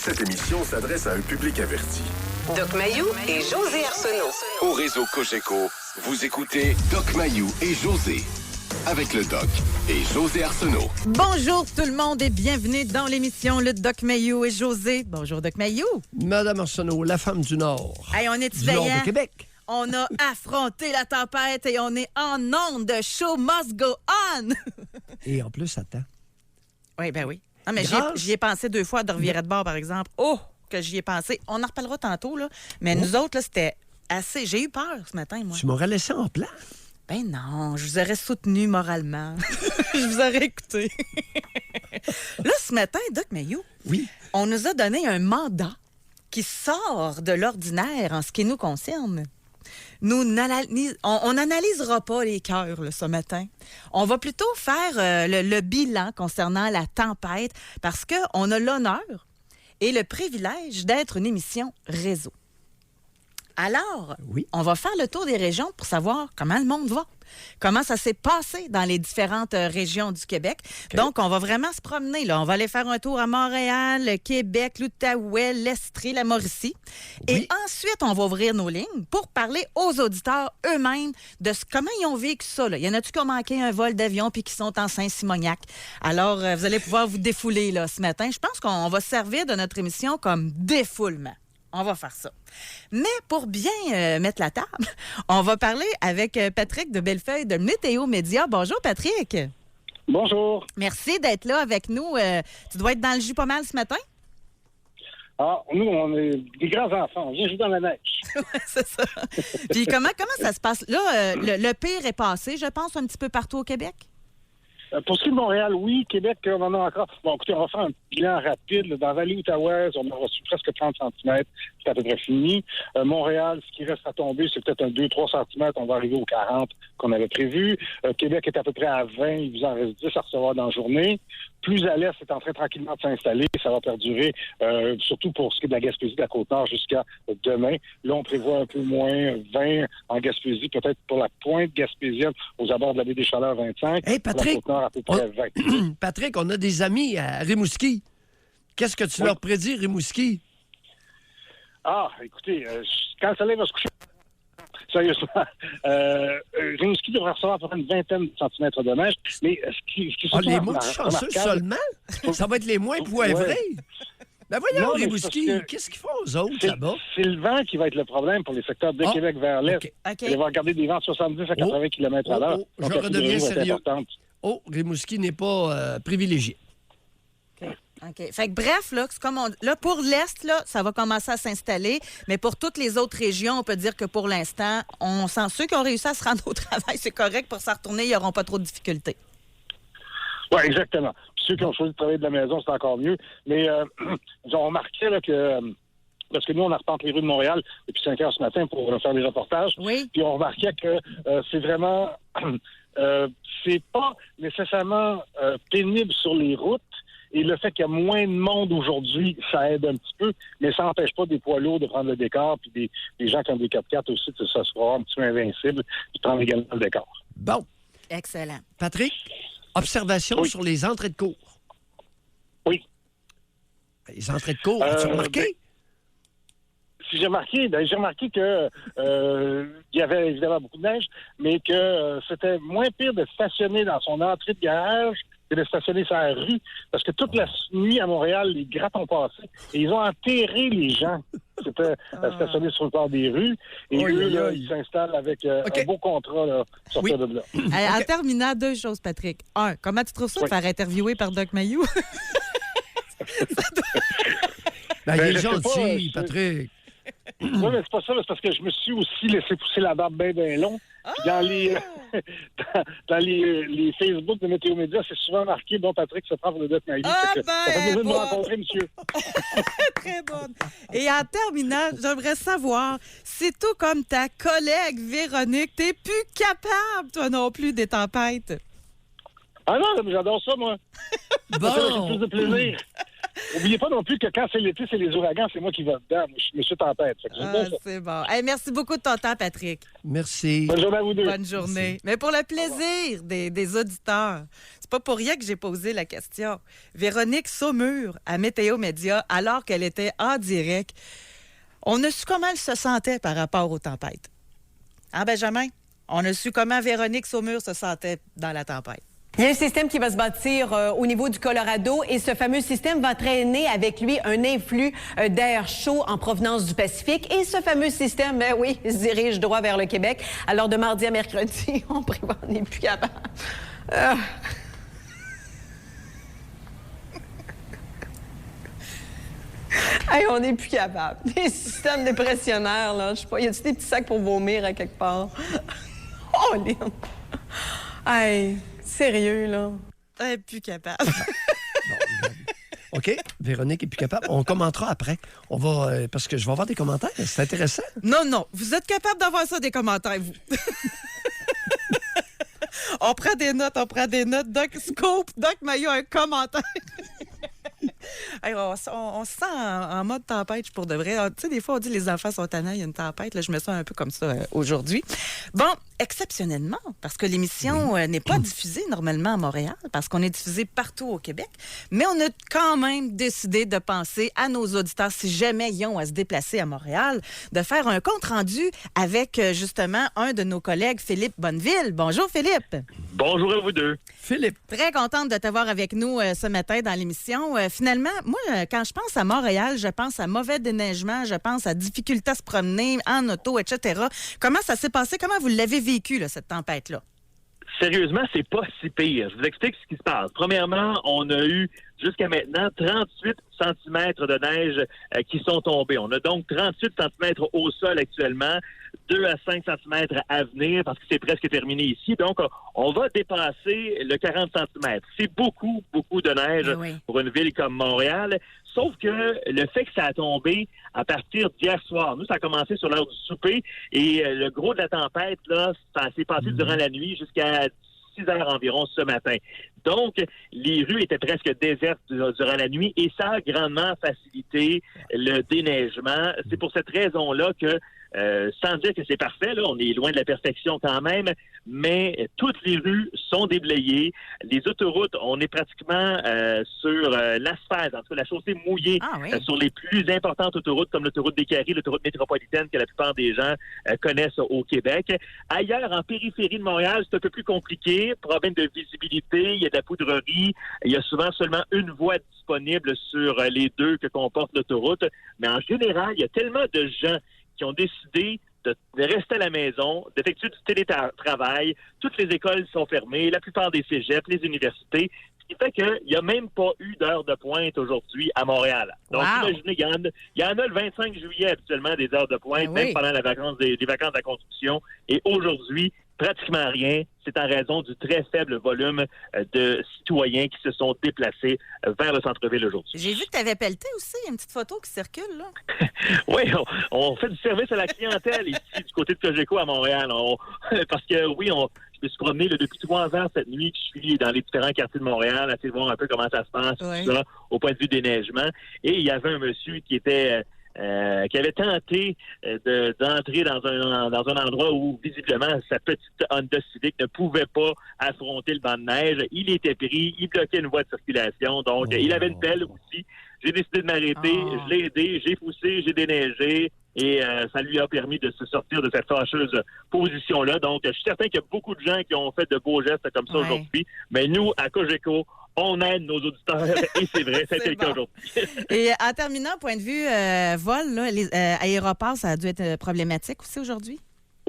Cette émission s'adresse à un public averti. Doc Mayou et José Arsenault. Au réseau Cogeco, vous écoutez Doc Mayou et José. Avec le Doc et José Arsenault. Bonjour tout le monde et bienvenue dans l'émission Le Doc Mayou et José. Bonjour Doc Mayou. Madame Arsenault, la femme du Nord. Hey, on est du Nord veillant. de Québec. On a affronté la tempête et on est en onde de Show Must Go On. Et en plus, attends. Oui, ben oui. Non, mais Grâce- j'y ai pensé 2 fois de revirer de bord, par exemple. Oh, que j'y ai pensé. On en reparlera tantôt, là. Mais nous autres, là, c'était assez... J'ai eu peur ce matin, moi. Tu m'aurais laissé en plan. Ben non, je vous aurais soutenu moralement. Je vous aurais écouté. Là, ce matin, Doc Mayou, Oui. on nous a donné un mandat qui sort de l'ordinaire en ce qui nous concerne. On n'analysera pas les cœurs là, ce matin. On va plutôt faire le bilan concernant la tempête parce qu'on a l'honneur et le privilège d'être une émission réseau. Alors, Oui. on va faire le tour des régions pour savoir comment le monde va. Comment ça s'est passé dans les différentes régions du Québec. OK. Donc, on va vraiment se promener. Là. On va aller faire un tour à Montréal, le Québec, l'Outaouais, l'Estrie, la Mauricie. Oui. Et ensuite, on va ouvrir nos lignes pour parler aux auditeurs eux-mêmes de comment ils ont vécu ça. Là. Y en a-tu qui ont manqué un vol d'avion puis qui sont en Saint-Simoniac? Alors, vous allez pouvoir vous défouler là, ce matin. Je pense qu'on va se servir de notre émission comme défoulement. On va faire ça. Mais pour bien mettre la table, on va parler avec Patrick de Bellefeuille de Météo Média. Bonjour, Patrick. Bonjour. Merci d'être là avec nous. Tu dois être dans le jus pas mal ce matin? Ah, nous, on est des grands enfants. On vient jouer dans la neige. C'est ça. Puis comment ça se passe? Là, le pire est passé, je pense, un petit peu partout au Québec? Pour ce qui est de Montréal, oui. Québec, on en a encore. Bon, écoutez, on va faire un bilan rapide. Là. Dans la vallée outaouaise, on a reçu presque 30 cm. C'est à peu près fini. Montréal, ce qui reste à tomber, c'est peut-être un 2-3 cm. On va arriver aux 40 qu'on avait prévu. Québec est à peu près à 20. Il vous en reste 10 à recevoir dans la journée. Plus à l'est, c'est en train tranquillement de s'installer. Ça va perdurer, surtout pour ce qui est de la Gaspésie, de la Côte-Nord, jusqu'à demain. Là, on prévoit un peu moins 20 en Gaspésie, peut-être pour la pointe gaspésienne, aux abords de la baie des Chaleurs, 25. Hey, Pour la Patrick. Côte-Nord, à peu près 20. Patrick, on a des amis à Rimouski. Qu'est-ce que tu Oui. leur prédis, Rimouski? Ah, écoutez, quand le soleil va se coucher, sérieusement, Rimouski devrait recevoir à peu près une vingtaine de centimètres de neige, mais ce qui est Ah, surtout les mots chanceux remarquable, seulement? Ça va être les moins poivrés. Ben voyons, Non, mais Rimouski, c'est parce que- qu'est-ce qu'ils font aux autres c'est là-bas? c'est le vent qui va être le problème pour les secteurs de Ah, Québec vers l'est. OK. OK. Il va regarder des vents de 70 à 80 km à l'heure. Oh, je Donc, la redeviens fluidité va être sérieux. importante. Oh, Rimouski n'est pas privilégié. OK. Fait que bref, là, c'est comme là, pour l'Est, là, ça va commencer à s'installer. Mais pour toutes les autres régions, on peut dire que pour l'instant, on sent ceux qui ont réussi à se rendre au travail, c'est correct. Pour s'en retourner, ils n'auront pas trop de difficultés. Oui, exactement. Puis ceux qui ont choisi de travailler de la maison, c'est encore mieux. Mais on remarquait là, que... parce que nous, on arpente les rues de Montréal depuis 5 heures ce matin pour faire des reportages. Oui. Puis on remarquait que c'est vraiment... c'est pas nécessairement pénible sur les routes. Et le fait qu'il y a moins de monde aujourd'hui, ça aide un petit peu, mais ça n'empêche pas des poids lourds de prendre le décor, puis des gens qui ont des 4x4 aussi, ça sera un petit peu invincible, puis prendre également le décor. Bon, Excellent. Patrick, observation Oui. sur les entrées de cours. Oui. Les entrées de cours, as-tu remarqué? Si j'ai remarqué, que il y avait évidemment beaucoup de neige, mais que c'était moins pire de stationner dans son entrée de garage que de stationner sur la rue, parce que toute la nuit à Montréal, les grattes ont passé et ils ont enterré les gens. C'était stationné sur le bord des rues et Aïe, eux, aïe, là, aïe. ils s'installent avec OK. un beau contrat là, sortir de là. En terminant, 2 choses, Patrick. 1, comment tu trouves ça de Oui. faire interviewer par Doc Mayou? Ben, il Ben, est je sais pas, gentil, je- Patrick. Oui, mais c'est pas ça, mais c'est parce que je me suis aussi laissé pousser la barbe bien long. Puis dans les dans les Facebook de Météo Média, c'est souvent marqué « Bon, Patrick se prend pour le Doc Mayou. Ah, Fait que ça fait ben, plaisir de vous bon. rencontrer, monsieur. Très bonne. Et en terminant, j'aimerais savoir, si tout comme ta collègue Véronique, t'es plus capable, toi non plus, des tempêtes. Ah non, mais j'adore ça, moi. Ça fait que j'ai plus Bon, de plaisir. Oubliez pas non plus que quand c'est l'été, c'est les ouragans, c'est moi qui vais dedans. Moi, je suis Monsieur Tempête. Fait que j'aime bien ça. C'est bon. Hey, merci beaucoup de ton temps, Patrick. Merci. Bonne journée à vous deux. Bonne journée. Mais pour le plaisir des auditeurs, c'est pas pour rien que j'ai posé la question. Véronique Saumur à Météo Média, alors qu'elle était en direct, on a su comment elle se sentait par rapport aux tempêtes. Hein, Benjamin? On a su comment Véronique Saumur se sentait dans la tempête. Il y a un système qui va se bâtir au niveau du Colorado et ce fameux système va traîner avec lui un influx d'air chaud en provenance du Pacifique. Et ce fameux système, ben oui, se dirige droit vers le Québec. Alors de mardi à mercredi, on prévoit, on n'est plus capable. Hey, on n'est plus capable. Des systèmes dépressionnaires, là, je sais pas, y a-t-il des petits sacs pour vomir à quelque part? Oh, Lynn! Hey, sérieux, là? Elle est plus capable. OK, Véronique est plus capable. On commentera après. On va parce que je vais avoir des commentaires. C'est intéressant. Non, vous êtes capable d'avoir ça, des commentaires, vous. On prend des notes. Doc Scope, Doc Maillot, un commentaire. Hey, on se sent en mode tempête, pour de vrai. Tu sais, des fois, on dit les enfants sont tannants, il y a une tempête. Là, je me sens un peu comme ça aujourd'hui. Bon, exceptionnellement, parce que l'émission n'est pas diffusée normalement à Montréal, parce qu'on est diffusé partout au Québec, mais on a quand même décidé de penser à nos auditeurs, si jamais ils ont à se déplacer à Montréal, de faire un compte-rendu avec, justement, un de nos collègues, Philippe Bonneville. Bonjour, Philippe. Bonjour à vous deux. Philippe. Très contente de t'avoir avec nous ce matin dans l'émission. Finalement, moi, quand je pense à Montréal, je pense à mauvais déneigement, je pense à difficulté à se promener en auto, etc. Comment ça s'est passé? Comment vous l'avez vécu, là, cette tempête-là? Sérieusement, c'est pas si pire. Je vous explique ce qui se passe. Premièrement, on a eu jusqu'à maintenant 38 cm de neige qui sont tombés. On a donc 38 cm au sol actuellement, 2 à 5 cm à venir parce que c'est presque terminé ici. Donc, on va dépasser le 40 cm. C'est beaucoup, beaucoup de neige pour une ville comme Montréal. Sauf que le fait que ça a tombé à partir d'hier soir, nous, ça a commencé sur l'heure du souper et le gros de la tempête, là, ça s'est passé durant la nuit jusqu'à 6 heures environ ce matin. Donc, les rues étaient presque désertes durant la nuit et ça a grandement facilité le déneigement. C'est pour cette raison-là que sans dire que c'est parfait, là, on est loin de la perfection quand même, mais toutes les rues sont déblayées. Les autoroutes, on est pratiquement sur l'asphalte, en tout cas la chaussée mouillée sur les plus importantes autoroutes comme l'autoroute des Carrés, l'autoroute métropolitaine que la plupart des gens connaissent au Québec. Ailleurs, en périphérie de Montréal, c'est un peu plus compliqué. Problème de visibilité, il y a de la poudrerie, il y a souvent seulement une voie disponible sur les deux que comporte l'autoroute. Mais en général, il y a tellement de gens qui ont décidé de rester à la maison, d'effectuer du télétravail. Toutes les écoles sont fermées, la plupart des cégeps, les universités, ce qui fait qu'il n'y a même pas eu d'heure de pointe aujourd'hui à Montréal. Donc, imaginez, il y en a le 25 juillet habituellement des heures de pointe, même pendant les vacances de la construction. Et aujourd'hui, pratiquement rien. C'est en raison du très faible volume de citoyens qui se sont déplacés vers le centre-ville aujourd'hui. J'ai vu que tu avais pelleté aussi. Il y a une petite photo qui circule, là. Oui, on fait du service à la clientèle ici, du côté de Cogeco à Montréal. Parce que, oui, je me suis promené depuis 3 ans cette nuit que je suis dans les différents quartiers de Montréal, essayer de voir un peu comment ça se passe, tout ça, au point de vue déneigement. Et il y avait un monsieur qui avait tenté d'entrer dans un endroit où, visiblement, sa petite Honda Civic ne pouvait pas affronter le banc de neige. Il était pris, il bloquait une voie de circulation. Donc, il avait une pelle aussi. J'ai décidé de m'arrêter, je l'ai aidé, j'ai poussé, j'ai déneigé et ça lui a permis de se sortir de cette fâcheuse position-là. Donc, je suis certain qu'il y a beaucoup de gens qui ont fait de beaux gestes comme ça aujourd'hui. Mais nous, à Cogeco, on aide nos auditeurs et c'est vrai, c'était le cas aujourd'hui. Et en terminant, point de vue vol, là, les aéroports, ça a dû être problématique aussi aujourd'hui?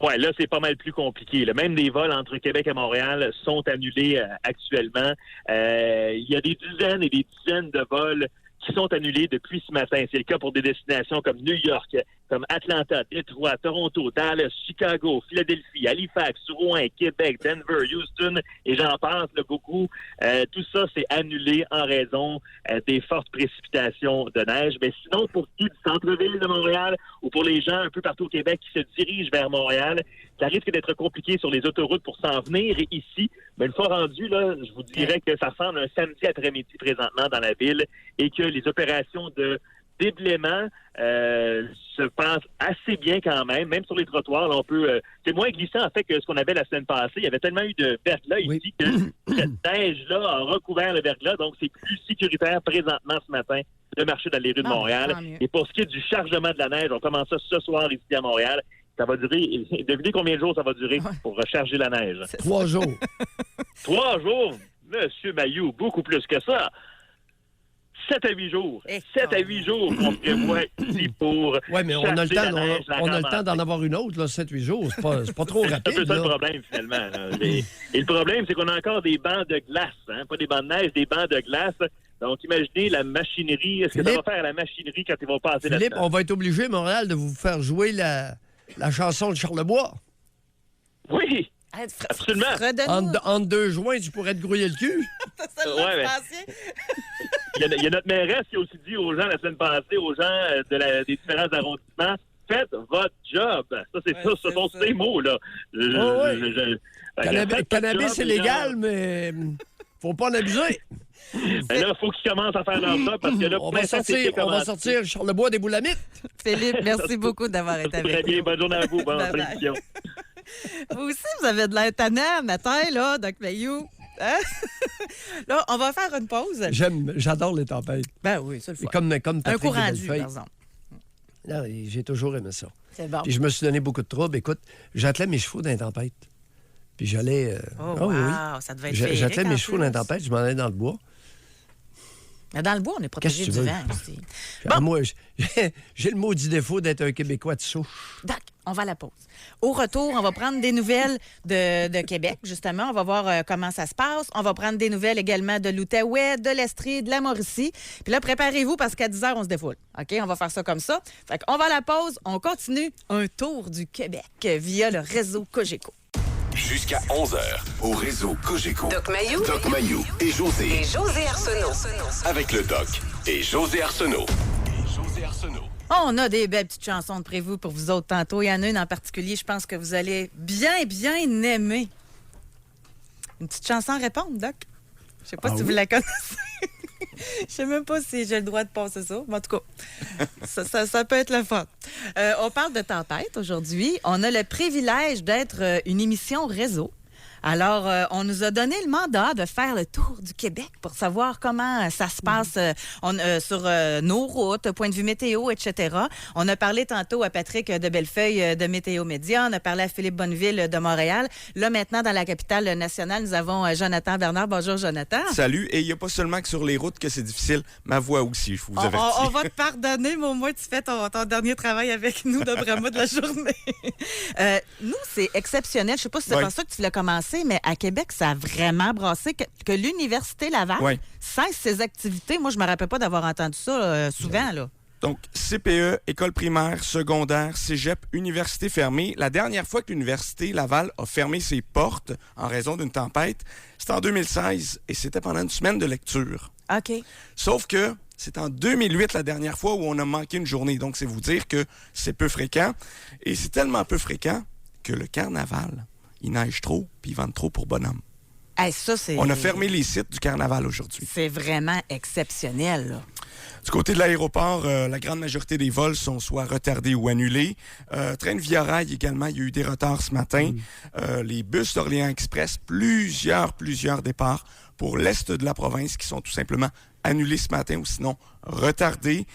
Oui, là, c'est pas mal plus compliqué. Là. Même les vols entre Québec et Montréal sont annulés actuellement. Il y a des dizaines et des dizaines de vols qui sont annulés depuis ce matin. C'est le cas pour des destinations comme New York, comme Atlanta, Détroit, Toronto, Dallas, Chicago, Philadelphie, Halifax, Rouen, Québec, Denver, Houston, et j'en passe beaucoup. Tout ça, c'est annulé en raison des fortes précipitations de neige. Mais sinon, pour qui du centre-ville de Montréal ou pour les gens un peu partout au Québec qui se dirigent vers Montréal, ça risque d'être compliqué sur les autoroutes pour s'en venir ici. Mais une fois rendu, là, je vous dirais que ça ressemble à un samedi après-midi présentement dans la ville et que les opérations de déblaiement se passe assez bien quand même sur les trottoirs. Là, on peut, c'est moins glissant en fait que ce qu'on avait la semaine passée. Il y avait tellement eu de verglas ici que cette neige-là a recouvert le verglas, donc c'est plus sécuritaire présentement ce matin de marcher dans les rues de Montréal. Et pour ce qui est du chargement de la neige, on commence ça ce soir ici à Montréal. Ça va durer, devinez combien de jours ça va durer pour recharger la neige? 3 jours. 3 jours? Monsieur Mailloux, beaucoup plus que ça. 7 à 8 jours. 7 à 8 jours qu'on prévoit ici pour. Oui, mais on a le temps d'en avoir une autre, 7-8 jours. C'est pas trop rapide. C'est un peu ça le problème, finalement. Et le problème, c'est qu'on a encore des bancs de glace. Pas des bancs de neige, des bancs de glace. Donc, imaginez la machinerie. Est-ce que ça va faire à la machinerie quand ils vont passer là-dedans? Philippe, on va être obligé, Montréal, de vous faire jouer la chanson de Charlebois. Oui! Absolument. Entre 2 joints, tu pourrais te grouiller le cul. Il y a notre mairesse qui a aussi dit aux gens la semaine passée, aux gens des différents arrondissements, faites votre job. Ça, ce sont ces mots-là. Cannabis, c'est légal, mais faut pas en abuser. Ben là, il faut qu'ils commencent à faire leur job parce que là, on va sortir Charlebois des boulamites. Philippe, merci beaucoup d'avoir été avec nous. Très bien, bonne journée à vous, bonne prédiction. Vous aussi, vous avez de l'air tannant matin, là, Doc Mailloux. Hein? Là, on va faire une pause. J'adore les tempêtes. Ben oui, c'est le fun. Comme Patrick un courant dû, par exemple. Non, j'ai toujours aimé ça. C'est bon. Puis je me suis donné beaucoup de troubles. Écoute, j'attelais mes chevaux dans les tempêtes. Puis j'allais... ça devait être féerique. J'attelais mes chevaux dans les tempêtes, je m'en allais dans le bois. Mais dans le bois, on est protégé du vent aussi. Bon. Moi, j'ai le maudit défaut d'être un Québécois de souche. Doc, on va à la pause. Au retour, on va prendre des nouvelles de Québec, justement. On va voir comment ça se passe. On va prendre des nouvelles également de l'Outaouais, de l'Estrie, de la Mauricie. Puis là, préparez-vous parce qu'à 10 h, on se défoule. OK? On va faire ça comme ça. Fait qu'on va à la pause. On continue un tour du Québec via le réseau Cogeco. Jusqu'à 11h, au réseau Cogeco. Doc Mailloux et José. Et José Arsenault. Avec le Doc et José Arsenault. On a des belles petites chansons de prévues pour vous autres tantôt. Il y en a une en particulier, je pense que vous allez bien aimer. Une petite chanson à répondre, Doc. Je sais pas si vous la connaissez. Je sais même pas si j'ai le droit de passer ça. Mais en tout cas, ça peut être le fun. On parle de tempête aujourd'hui. On a le privilège d'être une émission réseau. Alors, on nous a donné le mandat de faire le tour du Québec pour savoir comment ça se passe sur nos routes, point de vue météo, etc. On a parlé tantôt à Patrick de Bellefeuille de Météo Média. On a parlé à Philippe Bonneville de Montréal. Là, maintenant, dans la capitale nationale, nous avons Jonathan Bernard. Bonjour, Jonathan. Salut. Et il n'y a pas seulement que sur les routes que c'est difficile. Ma voix aussi, je vous avertis. On va te pardonner, mais au moins, tu fais ton dernier travail avec nous, d'après moi, de la journée. Nous, c'est exceptionnel. Je ne sais pas si c'est pour ça que tu l'as commencé, mais à Québec, ça a vraiment brassé que l'Université Laval cesse ses activités. Moi, je ne me rappelle pas d'avoir entendu ça souvent, là. Donc, CPE, école primaire, secondaire, cégep, université fermée. La dernière fois que l'Université Laval a fermé ses portes en raison d'une tempête, c'était en 2016 et c'était pendant une semaine de lecture. OK. Sauf que c'est en 2008 la dernière fois où on a manqué une journée. Donc, c'est vous dire que c'est peu fréquent. Et c'est tellement peu fréquent que le carnaval, il neige trop puis il vente trop pour bonhomme. Hey, ça, c'est... On a fermé les sites du carnaval aujourd'hui. C'est vraiment exceptionnel, là. Du côté de l'aéroport, la grande majorité des vols sont soit retardés ou annulés. Train de Via Rail également, il y a eu des retards ce matin. Les bus d'Orléans Express, plusieurs départs pour l'est de la province qui sont tout simplement annulés ce matin ou sinon retardés.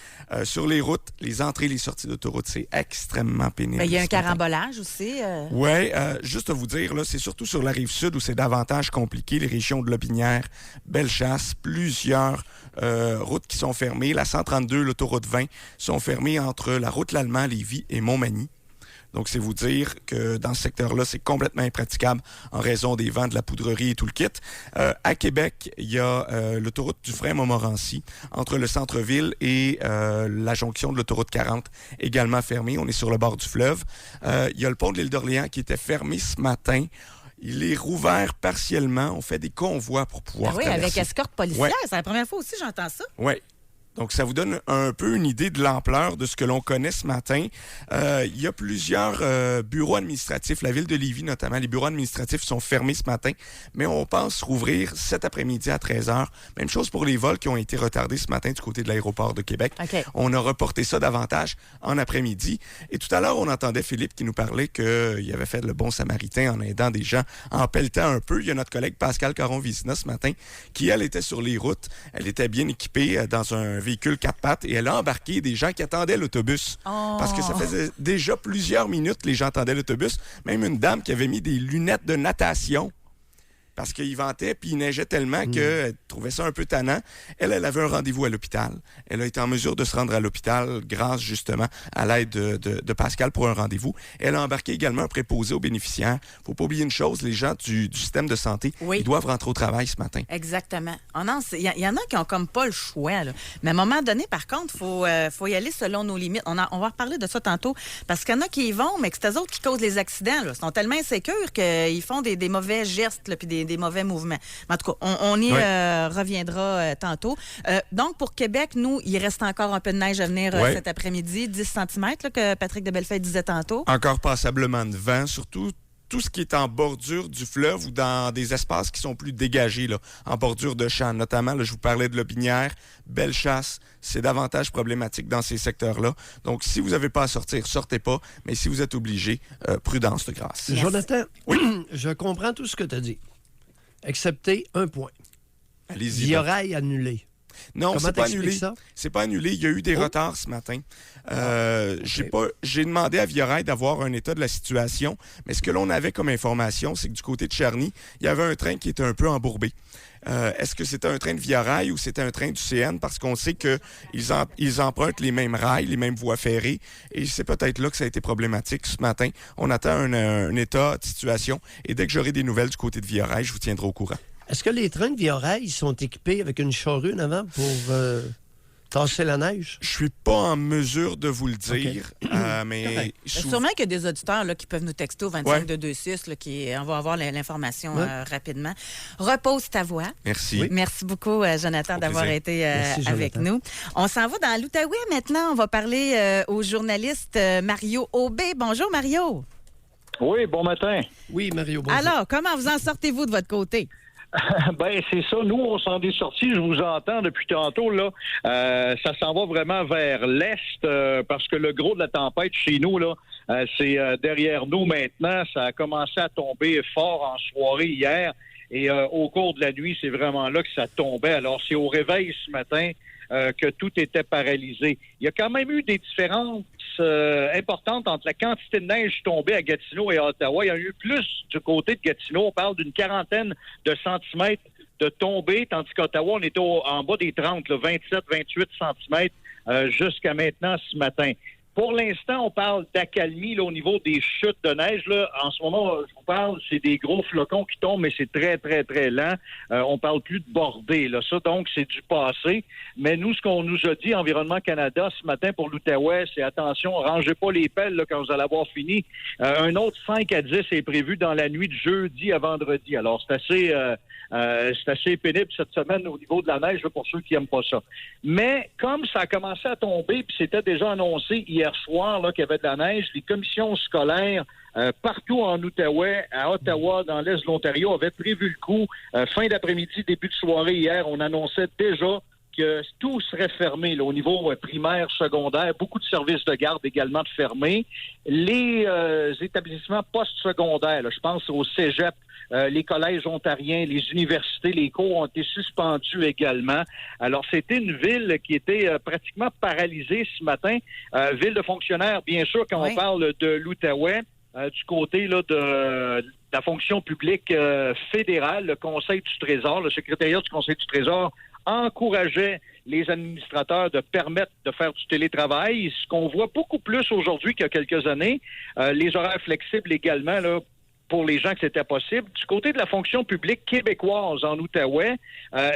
Sur les routes, les entrées et les sorties d'autoroute, c'est extrêmement pénible. Il y a un carambolage aussi. Oui, juste à vous dire, là, c'est surtout sur la Rive-Sud où c'est davantage compliqué. Les régions de Lotbinière, Bellechasse, plusieurs routes qui sont fermées. La 132, l'autoroute 20 sont fermées entre la route L'Allemand, Lévis et Montmagny. Donc, c'est vous dire que dans ce secteur-là, c'est complètement impraticable en raison des vents, de la poudrerie et tout le kit. À Québec, il y a l'autoroute du Dufresne-Montmorency entre le centre-ville et la jonction de l'autoroute 40 également fermée. On est sur le bord du fleuve. Il y a le pont de l'île d'Orléans qui était fermé ce matin. Il est rouvert partiellement. On fait des convois pour pouvoir Oui, traverser. avec escorte policière. Ouais. C'est la première fois aussi que j'entends ça. Oui. Donc, ça vous donne un peu une idée de l'ampleur de ce que l'on connaît ce matin. Il y a plusieurs bureaux administratifs, la ville de Lévis notamment, les bureaux administratifs sont fermés ce matin, mais on pense rouvrir cet après-midi à 13h. Même chose pour les vols qui ont été retardés ce matin du côté de l'aéroport de Québec. Okay. On a reporté ça davantage en après-midi. Et tout à l'heure, on entendait Philippe qui nous parlait qu'il avait fait le bon samaritain en aidant des gens, en pelletant un peu. Il y a notre collègue Pascal Caron-Vizina ce matin qui, elle, était sur les routes. Elle était bien équipée dans un véhicule 4 pattes et elle a embarqué des gens qui attendaient l'autobus. Oh. Parce que ça faisait déjà plusieurs minutes que les gens attendaient l'autobus. Même une dame qui avait mis des lunettes de natation parce qu'il ventait puis il neigeait tellement qu'elle trouvait ça un peu tannant. Elle avait un rendez-vous à l'hôpital. Elle a été en mesure de se rendre à l'hôpital grâce justement à l'aide de Pascal pour un rendez-vous. Elle a embarqué également un préposé aux bénéficiaires. Faut pas oublier une chose, les gens du système de santé, ils doivent rentrer au travail ce matin. Exactement. Oh non, il y en a qui ont comme pas le choix, là. Mais à un moment donné, par contre, faut y aller selon nos limites. On va reparler de ça tantôt, parce qu'il y en a qui y vont, mais que c'est eux autres qui causent les accidents, là. Ils sont tellement insécures qu'ils font des mauvais gestes, là, puis des mauvais mouvements. Mais en tout cas, on y reviendra tantôt. Donc, pour Québec, nous, il reste encore un peu de neige à venir cet après-midi, 10 cm, là, que Patrick de Bellefeuille disait tantôt. Encore passablement de vent, surtout tout ce qui est en bordure du fleuve ou dans des espaces qui sont plus dégagés, là, en bordure de champs. Notamment, là, je vous parlais de Lobinière, Bellechasse, c'est davantage problématique dans ces secteurs-là. Donc, si vous n'avez pas à sortir, sortez pas. Mais si vous êtes obligé, prudence de grâce. Yes. Jonathan, je comprends tout ce que tu as dit, excepté un point. Allez-y. Via-rail annulé. Non, Comment c'est pas annulé. ça? C'est pas annulé. Il y a eu des retards ce matin. J'ai demandé à Via-rail d'avoir un état de la situation, mais ce que l'on avait comme information, c'est que du côté de Charny, il y avait un train qui était un peu embourbé. Est-ce que c'était un train de Via-rail ou c'était un train du CN? Parce qu'on sait qu'ils empruntent les mêmes rails, les mêmes voies ferrées, et c'est peut-être là que ça a été problématique ce matin. On attend un état de situation, et dès que j'aurai des nouvelles du côté de Via-rail, je vous tiendrai au courant. Est-ce que les trains de Via-rail sont équipés avec une charrue en avant pour tasser la neige? Je suis pas en mesure de vous le dire, mais... Sûrement qu'il y a des auditeurs là, qui peuvent nous texter au 25-226, là, on va avoir l'information rapidement. Repose ta voix. Merci. Oui. Merci beaucoup, Jonathan, d'avoir été avec nous. On s'en va dans l'Outaouais maintenant. On va parler au journaliste Mario Aubé. Bonjour, Mario. Oui, bon matin. Oui, Mario, bonjour. Alors, comment vous en sortez-vous de votre côté? Ben c'est ça. Nous, on s'en est sortis. Je vous entends depuis tantôt. Là, ça s'en va vraiment vers l'est parce que le gros de la tempête chez nous, là, c'est derrière nous maintenant. Ça a commencé à tomber fort en soirée hier. Et au cours de la nuit, c'est vraiment là que ça tombait. Alors, c'est au réveil ce matin que tout était paralysé. Il y a quand même eu des différences importantes entre la quantité de neige tombée à Gatineau et à Ottawa. Il y a eu plus du côté de Gatineau. On parle d'une quarantaine de centimètres de tombée, tandis qu'Ottawa, on était en bas des 30, 27, 28 centimètres jusqu'à maintenant ce matin. Pour l'instant, on parle d'accalmie là, au niveau des chutes de neige. Là. En ce moment, je vous parle, c'est des gros flocons qui tombent, mais c'est très, très, très lent. On parle plus de bordée. Là. Ça, donc, c'est du passé. Mais nous, ce qu'on nous a dit, Environnement Canada, ce matin pour l'Outaouais, c'est attention, rangez pas les pelles là, quand vous allez avoir fini. Un autre 5 à 10 est prévu dans la nuit de jeudi à vendredi. Alors, c'est assez pénible cette semaine au niveau de la neige là, pour ceux qui n'aiment pas ça. Mais comme ça a commencé à tomber, puis c'était déjà annoncé hier soir là, qu'il y avait de la neige, les commissions scolaires partout en Outaouais, à Ottawa, dans l'est de l'Ontario, avaient prévu le coup. Fin d'après-midi, début de soirée hier, on annonçait déjà que tout serait fermé là, au niveau primaire, secondaire, beaucoup de services de garde également de fermés. Les établissements postsecondaires, là, je pense au cégep, les collèges ontariens, les universités, les cours ont été suspendus également. Alors, c'était une ville qui était pratiquement paralysée ce matin. Ville de fonctionnaires, bien sûr, quand on parle de l'Outaouais, du côté là, de la fonction publique fédérale, le Conseil du Trésor, le secrétariat du Conseil du Trésor encourageait les administrateurs de permettre de faire du télétravail. Ce qu'on voit beaucoup plus aujourd'hui qu'il y a quelques années, les horaires flexibles également, là, pour les gens que c'était possible. Du côté de la fonction publique québécoise en Outaouais,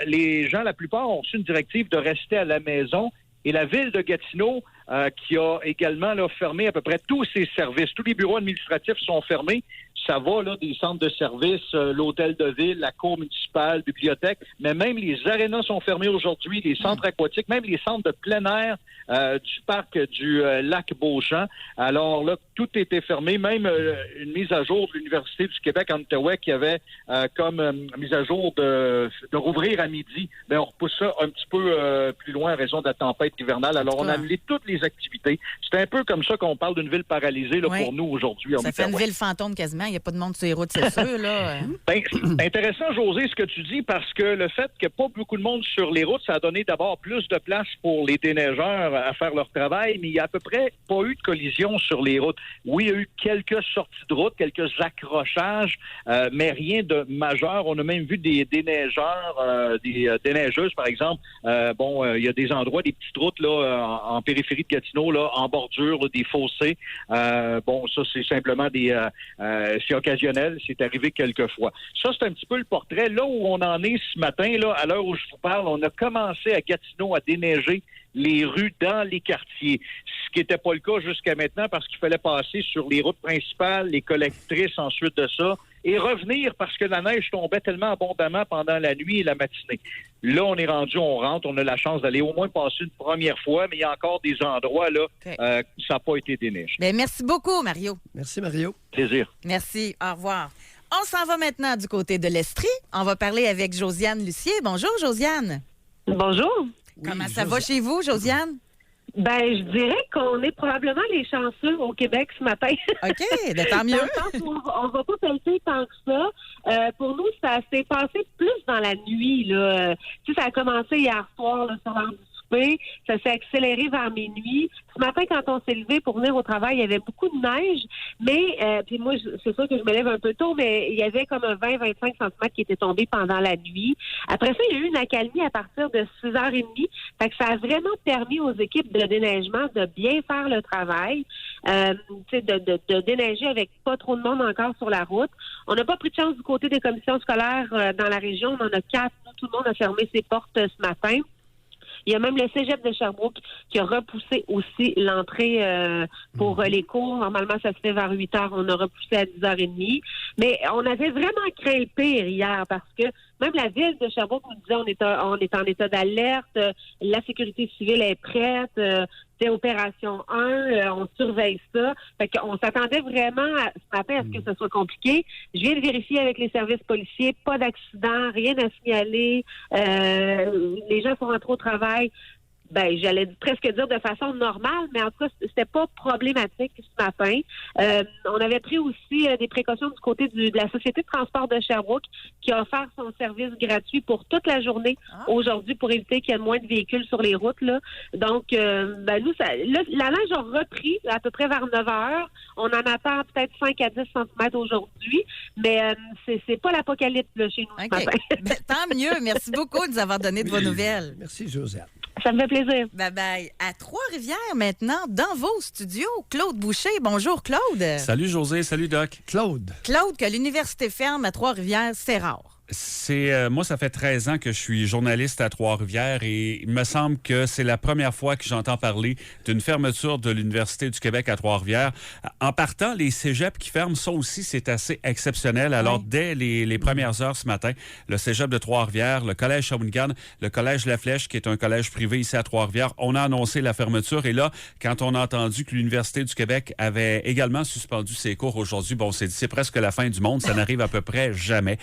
les gens, la plupart, ont reçu une directive de rester à la maison. Et la ville de Gatineau, qui a également là, fermé à peu près tous ses services. Tous les bureaux administratifs sont fermés. Ça va là, des centres de services, l'hôtel de ville, la cour municipale, bibliothèque, mais même les arénas sont fermés aujourd'hui, les centres aquatiques, même les centres de plein air du parc du lac Beauchamp. Alors là, tout était fermé, même une mise à jour de l'Université du Québec en Outaouais qui avait comme mise à jour de rouvrir à midi. Bien, on repousse ça un petit peu plus loin à raison de la tempête hivernale. Alors, on a annulé toutes les activités. C'est un peu comme ça qu'on parle d'une ville paralysée là, pour nous aujourd'hui. Ça fait une ville fantôme quasiment. Il n'y a pas de monde sur les routes, c'est sûr. Là. Ben, c'est intéressant, José, ce que tu dis, parce que le fait qu'il n'y ait pas beaucoup de monde sur les routes, ça a donné d'abord plus de place pour les déneigeurs à faire leur travail, mais il n'y a à peu près pas eu de collision sur les routes. Oui, il y a eu quelques sorties de route, quelques accrochages, mais rien de majeur. On a même vu des déneigeurs, des déneigeuses, par exemple. Il y a des endroits, des petites routes là, en périphérie de Gatineau, là, en bordure, là, des fossés. Ça, c'est simplement c'est occasionnel, c'est arrivé quelques fois. Ça, c'est un petit peu le portrait. Là où on en est ce matin, là, à l'heure où je vous parle, on a commencé à Gatineau à déneiger les rues dans les quartiers. Ce qui n'était pas le cas jusqu'à maintenant parce qu'il fallait passer sur les routes principales, les collectrices ensuite de ça, et revenir parce que la neige tombait tellement abondamment pendant la nuit et la matinée. Là, on est rendu, on rentre, on a la chance d'aller au moins passer une première fois, mais il y a encore des endroits là, ça n'a pas été déneigé. Bien, merci beaucoup, Mario. Merci, Mario. Plaisir. Merci, au revoir. On s'en va maintenant du côté de l'Estrie. On va parler avec Josiane Lucier. Bonjour, Josiane. Bonjour. Comment ça va chez vous, Josiane? Ben, je dirais qu'on est probablement les chanceux au Québec ce matin. OK, tant mieux. Dans le sens où on va pas pelleter tant que ça. Pour nous, ça s'est passé plus dans la nuit. Là. Ça a commencé hier soir là, sur l'heure du souper. Ça s'est accéléré vers minuit. Ce matin, quand on s'est levé pour venir au travail, il y avait beaucoup de neige. Mais, puis moi, c'est sûr que je me lève un peu tôt, mais il y avait comme un 20-25 cm qui était tombé pendant la nuit. Après ça, il y a eu une accalmie à partir de 6h30. Fait que ça a vraiment permis aux équipes de déneigement de bien faire le travail, de déneiger avec pas trop de monde encore sur la route. On n'a pas pris de chance du côté des commissions scolaires dans la région. On en a 4. Tout le monde a fermé ses portes ce matin. Il y a même le cégep de Sherbrooke qui a repoussé aussi l'entrée pour les cours. Normalement, ça se fait vers 8 heures. On a repoussé à 10h30. Mais on avait vraiment craint le pire hier parce que même la ville de Sherbrooke nous disait on est en état d'alerte, la sécurité civile est prête, c'est opération 1, on surveille ça. Fait qu'on s'attendait vraiment ce matin à ce que ce soit compliqué. Je viens de vérifier avec les services policiers, pas d'accident, rien à signaler. Les gens sont rentrés au travail. Ben, j'allais presque dire de façon normale, mais en tout cas, c'était pas problématique ce matin. On avait pris aussi des précautions du côté de la Société de transport de Sherbrooke qui a offert son service gratuit pour toute la journée aujourd'hui pour éviter qu'il y ait moins de véhicules sur les routes. Là. Donc, nous, la neige a repris à peu près vers 9 heures. On en attend peut-être 5 à 10 cm aujourd'hui, mais c'est pas l'apocalypse là, chez nous ce matin. Tant mieux. Merci beaucoup de nous avoir donné de vos nouvelles. Merci, Josiane. Ça me fait plaisir. Bye-bye. À Trois-Rivières, maintenant, dans vos studios, Claude Boucher. Bonjour, Claude. Salut, José. Salut, Doc. Claude, que l'université ferme à Trois-Rivières, c'est rare. Moi, ça fait 13 ans que je suis journaliste à Trois-Rivières et il me semble que c'est la première fois que j'entends parler d'une fermeture de l'Université du Québec à Trois-Rivières. En partant, les cégeps qui ferment, ça aussi, c'est assez exceptionnel. Alors, dès les premières heures ce matin, le cégep de Trois-Rivières, le collège Shawinigan, le collège La Flèche, qui est un collège privé ici à Trois-Rivières, on a annoncé la fermeture. Et là, quand on a entendu que l'Université du Québec avait également suspendu ses cours aujourd'hui, bon, c'est presque la fin du monde. Ça n'arrive à peu près jamais.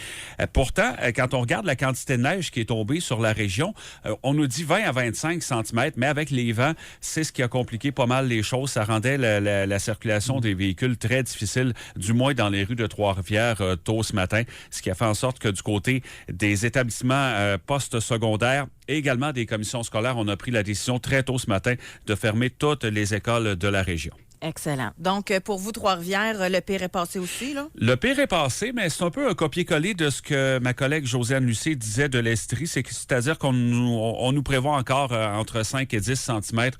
Pourtant, quand on regarde la quantité de neige qui est tombée sur la région, on nous dit 20 à 25 cm, mais avec les vents, c'est ce qui a compliqué pas mal les choses. Ça rendait la circulation des véhicules très difficile, du moins dans les rues de Trois-Rivières tôt ce matin, ce qui a fait en sorte que du côté des établissements post-secondaires et également des commissions scolaires, on a pris la décision très tôt ce matin de fermer toutes les écoles de la région. Excellent. Donc, pour vous, Trois-Rivières, le pire est passé aussi, là? Le pire est passé, mais c'est un peu un copier-coller de ce que ma collègue Josiane Lucé disait de l'Estrie. C'est-à-dire qu'on nous prévoit encore entre 5 et 10 cm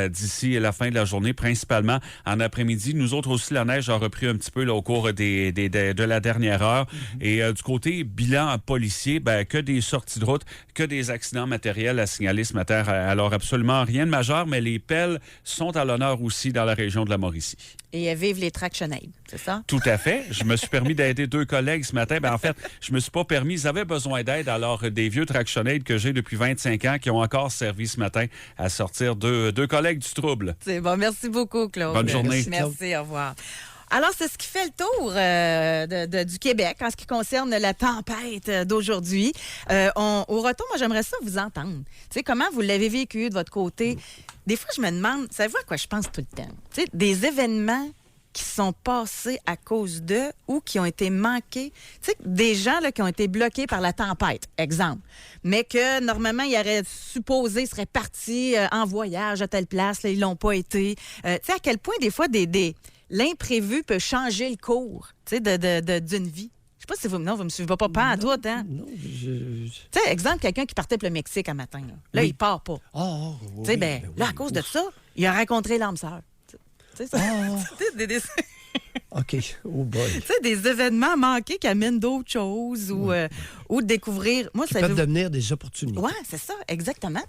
d'ici la fin de la journée, principalement en après-midi. Nous autres aussi, la neige a repris un petit peu là, au cours de la dernière heure. Et du côté bilan policier, que des sorties de route, que des accidents matériels à signaler ce matin. Alors, absolument rien de majeur, mais les pelles sont à l'honneur aussi dans la région de la Mauricie. Et vive les TractionAid, c'est ça? Tout à fait. Je me suis permis d'aider 2 collègues ce matin. En fait, je me suis pas permis. Ils avaient besoin d'aide. Alors, des vieux TractionAid que j'ai depuis 25 ans qui ont encore servi ce matin à sortir 2 collègues du trouble. C'est bon. Merci beaucoup, Claude. Bonne journée. Merci, au revoir. Alors, c'est ce qui fait le tour du Québec en ce qui concerne la tempête d'aujourd'hui. Au retour, moi, j'aimerais ça vous entendre. Tu sais, comment vous l'avez vécu de votre côté? Des fois, je me demande, savez-vous à quoi je pense tout le temps? Tu sais, des événements qui sont passés à cause d'eux ou qui ont été manqués. Tu sais, des gens là, qui ont été bloqués par la tempête, exemple, mais que normalement, ils auraient supposé, seraient partis en voyage à telle place, là, ils l'ont pas été. Tu sais, à quel point, des fois, l'imprévu peut changer le cours, tu sais, d'une vie. Je sais pas si vous me suivez pas à toi, hein? Non, tu sais, exemple, quelqu'un qui partait pour le Mexique un matin, là, il part pas. Ah, tu sais, là, à cause de ça, il a rencontré l'âme sœur. Tu sais, ça. OK. Oh boy. Tu sais, des événements manqués qui amènent d'autres choses ou découvrir. Moi, qui peuvent devenir des opportunités. Oui, c'est ça, exactement.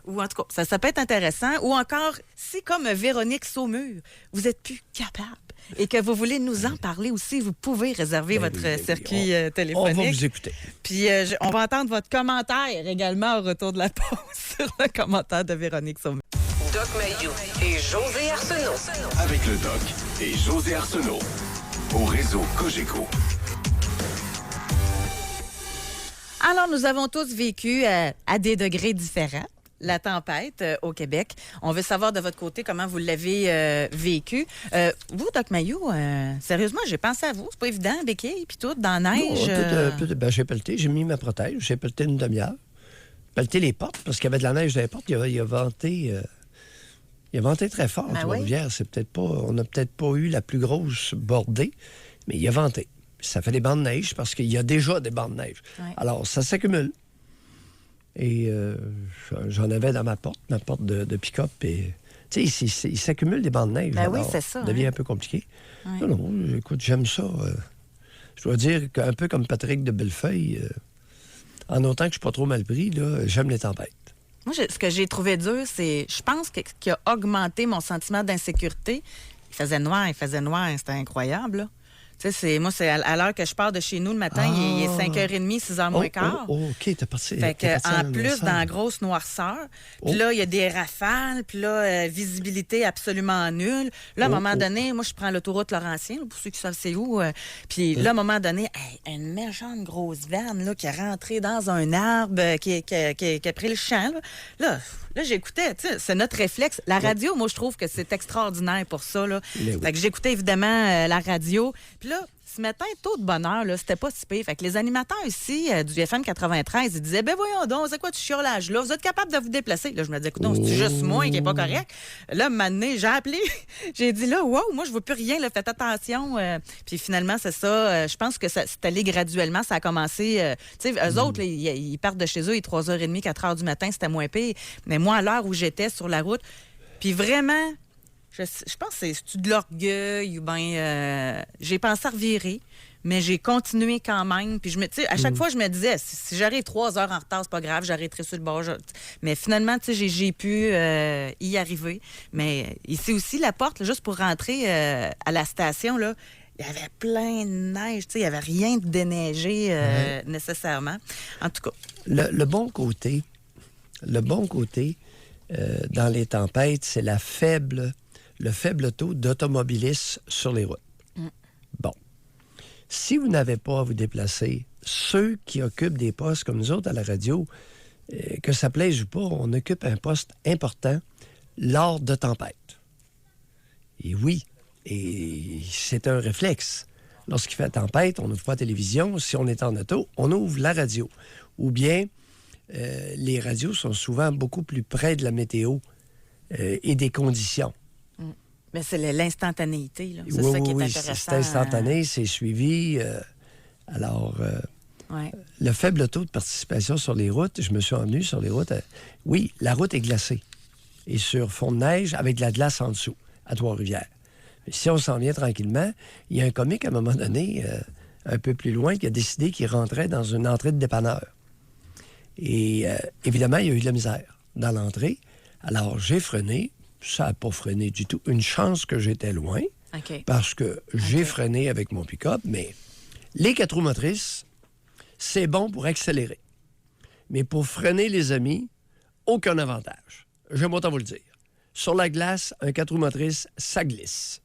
Ou en tout cas, ça peut être intéressant. Ou encore, si comme Véronique Saumur, vous n'êtes plus capable et que vous voulez nous en parler aussi, vous pouvez réserver votre circuit téléphonique. On va vous écouter. Puis on va entendre votre commentaire également au retour de la pause sur le commentaire de Véronique Saumur. Doc Mayou et José Arsenault. Avec le Doc et José Arsenault. Au réseau Cogeco. Alors, nous avons tous vécu à des degrés différents la tempête au Québec. On veut savoir de votre côté comment vous l'avez vécu. Vous, Doc Mayou, sérieusement, j'ai pensé à vous. C'est pas évident, béquille, puis tout, dans la neige. J'ai pelleté, j'ai mis ma protège, j'ai pelleté une demi-heure. Pelleté les portes, parce qu'il y avait de la neige dans les portes. Il a venté très fort. Trois-Rivières, on n'a peut-être pas eu la plus grosse bordée, mais il a venté. Ça fait des bancs de neige parce qu'il y a déjà des bancs de neige. Ouais. Alors, ça s'accumule. Et j'en avais dans ma porte de pick-up. Et, tu sais, il s'accumule des bancs de neige. Ben oui, c'est ça. Ça devient un peu compliqué. Ouais. Non, écoute, j'aime ça. Je dois dire qu'un peu comme Patrick de Bellefeuille, en autant que je ne suis pas trop mal pris, là, j'aime les tempêtes. Moi, ce que j'ai trouvé dur, c'est, je pense que ce qui a augmenté mon sentiment d'insécurité, il faisait noir, c'était incroyable, là. Tu sais, moi, c'est à l'heure que je pars de chez nous le matin, il est 5h30, 6h moins quart. OK, t'es parti. Fait que, en plus, dans la grosse noirceur, puis là, il y a des rafales, puis là, visibilité absolument nulle. Là, à un moment donné, moi, je prends l'autoroute Laurentienne, pour ceux qui savent c'est où. Puis là, à un moment donné, une méchante grosse vanne là, qui est rentrée dans un arbre, qui a pris le champ. Là j'écoutais, tu sais, c'est notre réflexe. La radio, moi, je trouve que c'est extraordinaire pour ça. Là. Fait que j'écoutais évidemment la radio. Puis là, ce matin, tôt de bonne heure, là, c'était pas si pire. Fait que les animateurs ici du FM 93, ils disaient, voyons donc, c'est quoi ce chiolage-là? Vous êtes capable de vous déplacer? Là, je me disais, écoute, c'est juste moi qui n'est pas correct. Là, un moment donné, j'ai appelé. J'ai dit, là, wow, moi, je ne vois plus rien, là, faites attention. Puis finalement, c'est ça. Je pense que c'est allé graduellement. Ça a commencé. Tu sais, eux autres, là, ils partent de chez eux, il est 3h30, 4h du matin, c'était moins pire. Mais moi, à l'heure où j'étais sur la route, puis vraiment. Je pense que c'est de l'orgueil ou bien j'ai pensé à revirer, mais j'ai continué quand même. Puis à chaque fois, je me disais, si j'arrive 3 heures en retard, c'est pas grave, j'arrêterai sur le bord. Mais finalement, j'ai pu y arriver. Mais ici aussi, la porte, là, juste pour rentrer à la station, là, il y avait plein de neige, il n'y avait rien de déneigé nécessairement. En tout cas. Le bon côté dans les tempêtes, c'est le faible taux d'automobilistes sur les routes. Bon. Si vous n'avez pas à vous déplacer, ceux qui occupent des postes comme nous autres à la radio, que ça plaise ou pas, on occupe un poste important lors de tempêtes. Et oui, et c'est un réflexe. Lorsqu'il fait tempête, on n'ouvre pas la télévision. Si on est en auto, on ouvre la radio. Ou bien, les radios sont souvent beaucoup plus près de la météo et des conditions. Mais c'est l'instantanéité, là. C'est Oui, ça qui est oui, intéressant. c'est instantané, c'est suivi. Le faible taux de participation sur les routes, je me suis envenu sur les routes. Oui, la route est glacée. Et sur fond de neige, avec de la glace en dessous, à Trois-Rivières. Mais si on s'en vient tranquillement, il y a un comique, à un moment donné, un peu plus loin, qui a décidé qu'il rentrait dans une entrée de dépanneur. Et évidemment, il y a eu de la misère dans l'entrée. Alors, j'ai freiné. Ça n'a pas freiné du tout. Une chance que j'étais loin, parce que j'ai freiné avec mon pick-up, mais les 4 roues motrices, c'est bon pour accélérer. Mais pour freiner, les amis, aucun avantage. J'aime autant vous le dire. Sur la glace, un 4 roues motrices, ça glisse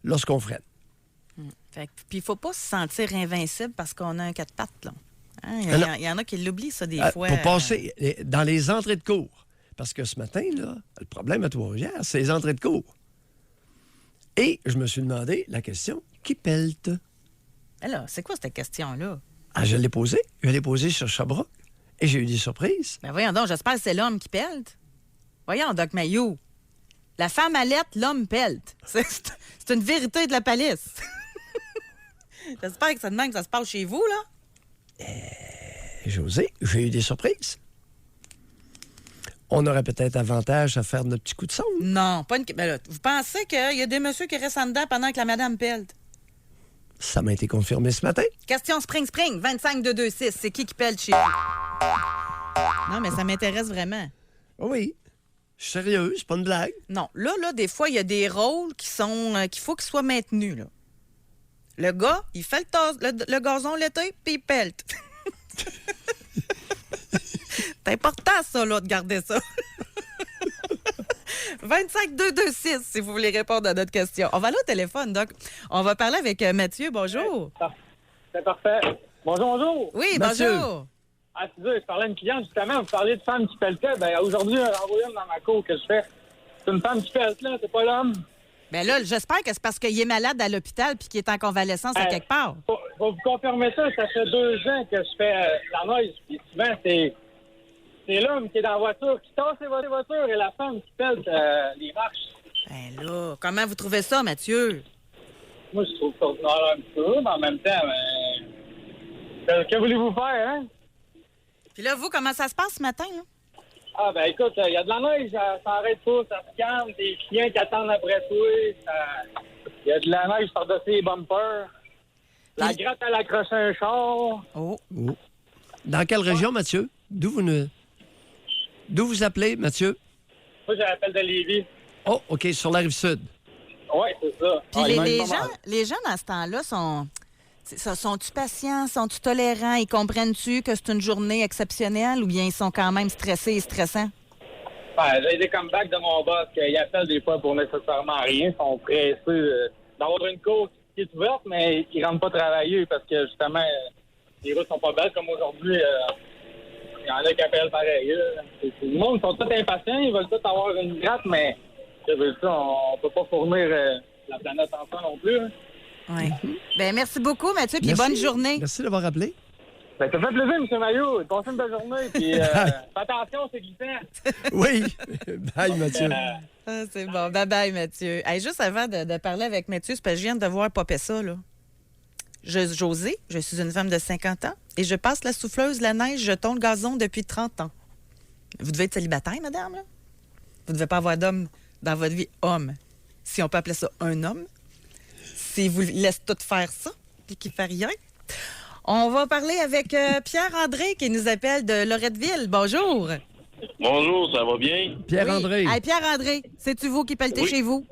lorsqu'on freine. Puis il ne faut pas se sentir invincible parce qu'on a un 4 pattes, là. Hein? Il y en a qui l'oublient, ça, des fois. Pour passer dans les entrées de cours. Parce que ce matin, là, le problème à Trois-Rivières, c'est les entrées de cours. Et je me suis demandé la question, qui pelte? Alors, c'est quoi cette question-là? Ah, je l'ai posée. Je l'ai posée sur Sherbrooke. Et j'ai eu des surprises. Ben voyons donc, j'espère que c'est l'homme qui pelte. Voyons, Doc Mayou. La femme allait, l'homme pelte. C'est une vérité de la palisse. J'espère que c'est de même que ça se passe chez vous, là. José, j'ai eu des surprises. On aurait peut-être avantage à faire notre petit coup de sonde. Non, pas une... Ben là, vous pensez qu'il y a des messieurs qui restent en dedans pendant que la madame pelte? Ça m'a été confirmé ce matin. Question Spring, 25-226. C'est qui pelte chez vous? Non, mais ça m'intéresse vraiment. Oui. Je suis sérieux, c'est pas une blague. Non, là, des fois, il y a des rôles qu'il faut qu'ils soient maintenus, là. Le gars, il fait le gazon l'été, puis il pelte. C'est important, ça, là, de garder ça. 25-226, si vous voulez répondre à notre question. On va aller au téléphone, donc. On va parler avec Mathieu. Bonjour. C'est parfait. Bonjour. Oui, Mathieu. bonjour. Ah, c'est ça, je parlais à une cliente, justement. Vous parliez de femmes qui peletaient. Ben, aujourd'hui, un envoyé dans ma cour que je fais. C'est une femme qui pète, là. C'est pas l'homme. Ben là, j'espère que c'est parce qu'il est malade à l'hôpital puis qu'il est en convalescence à quelque part. Faut vous confirmer ça. Ça fait 2 ans que je fais la neige. Puis souvent, c'est l'homme qui est dans la voiture, qui tasse les voitures et la femme qui pète les marches. Ben là, comment vous trouvez ça, Mathieu? Moi, je trouve ça ordinaire un petit peu, mais en même temps, que voulez-vous faire, hein? Puis là, vous, comment ça se passe ce matin, là? Ah, ben écoute, il y a de la neige, ça s'arrête pas, ça se calme, des chiens qui attendent après toi, il y a de la neige par-dessus les bumpers. La gratte, elle accroche un char. Oh. Dans quelle région, Mathieu? D'où vous appelez, Mathieu? Moi, je l'appelle de Lévis. Oh, OK, sur la Rive-Sud. Oui, c'est ça. Puis il les manque pas mal. gens, dans ce temps-là, sont-tu patients? Sont-tu tolérants? Ils comprennent-tu que c'est une journée exceptionnelle ou bien ils sont quand même stressés et stressants? Ben, j'ai des comebacks de mon boss qui appellent des fois pour nécessairement rien. Ils sont pressés d'avoir une course qui est ouverte, mais ils rentrent pas travailler parce que, justement, les routes sont pas belles comme aujourd'hui. Il y en a qui appellent pareil. Le monde sont tous impatients. Ils veulent tous avoir une gratte, mais c'est ça, on peut pas fournir la planète entière non plus. Hein. Oui. Ben merci beaucoup, Mathieu, puis Merci. bonne journée. Merci d'avoir appelé. Ben, ça fait plaisir, M. Maillot. Passez une belle journée. Puis, attention, c'est glissant. Oui. Bye, Mathieu. Ah, c'est bon. Bye-bye, Mathieu. Hey, juste avant de parler avec Mathieu, c'est parce que je viens de voir popper ça, là. Josée, je suis une femme de 50 ans et je passe la souffleuse, la neige, je tonds le gazon depuis 30 ans. Vous devez être célibataire, madame, là? Vous ne devez pas avoir d'homme dans votre vie, homme. Si on peut appeler ça un homme. Si vous laissez tout faire ça, puis qu'il ne fait rien. On va parler avec Pierre-André qui nous appelle de Loretteville. Bonjour. Bonjour, ça va bien? Pierre-André. Oui. Hey, Pierre-André, c'est-tu vous qui pelletez chez vous?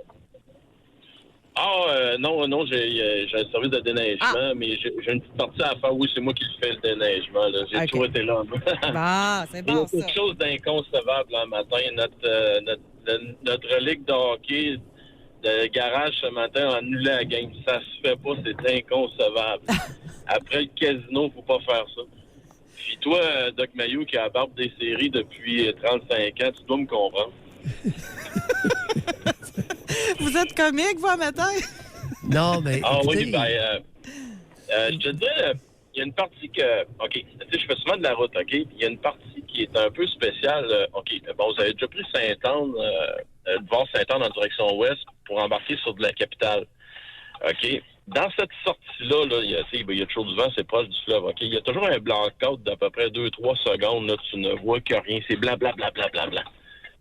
Non, j'ai un service de déneigement, mais j'ai une petite partie à faire. Oui, c'est moi qui fais le déneigement. Là. J'ai toujours été là. C'est Il y bon, a quelque chose d'inconcevable un matin. Notre ligue de hockey de garage ce matin a annulé la game. Ça se fait pas, c'est inconcevable. Après le casino, faut pas faire ça. Puis toi, Doc Mayou, qui a la barbe des séries depuis 35 ans, tu dois me comprendre. Vous êtes comique, vous, un matin? Non, mais. Oui, je te dirais, il y a une partie que. OK, tu sais, je fais souvent de la route, OK? Il y a une partie qui est un peu spéciale. OK, bon, vous avez déjà pris Sainte-Anne de Var-Saint-Anne en direction ouest pour embarquer sur de la capitale. OK? Dans cette sortie-là, là, il y a toujours du vent, c'est proche du fleuve. OK? Il y a toujours un blackout d'à peu près 2-3 secondes. Là, tu ne vois que rien. C'est blanc, blanc, blanc, blanc, blanc, blanc.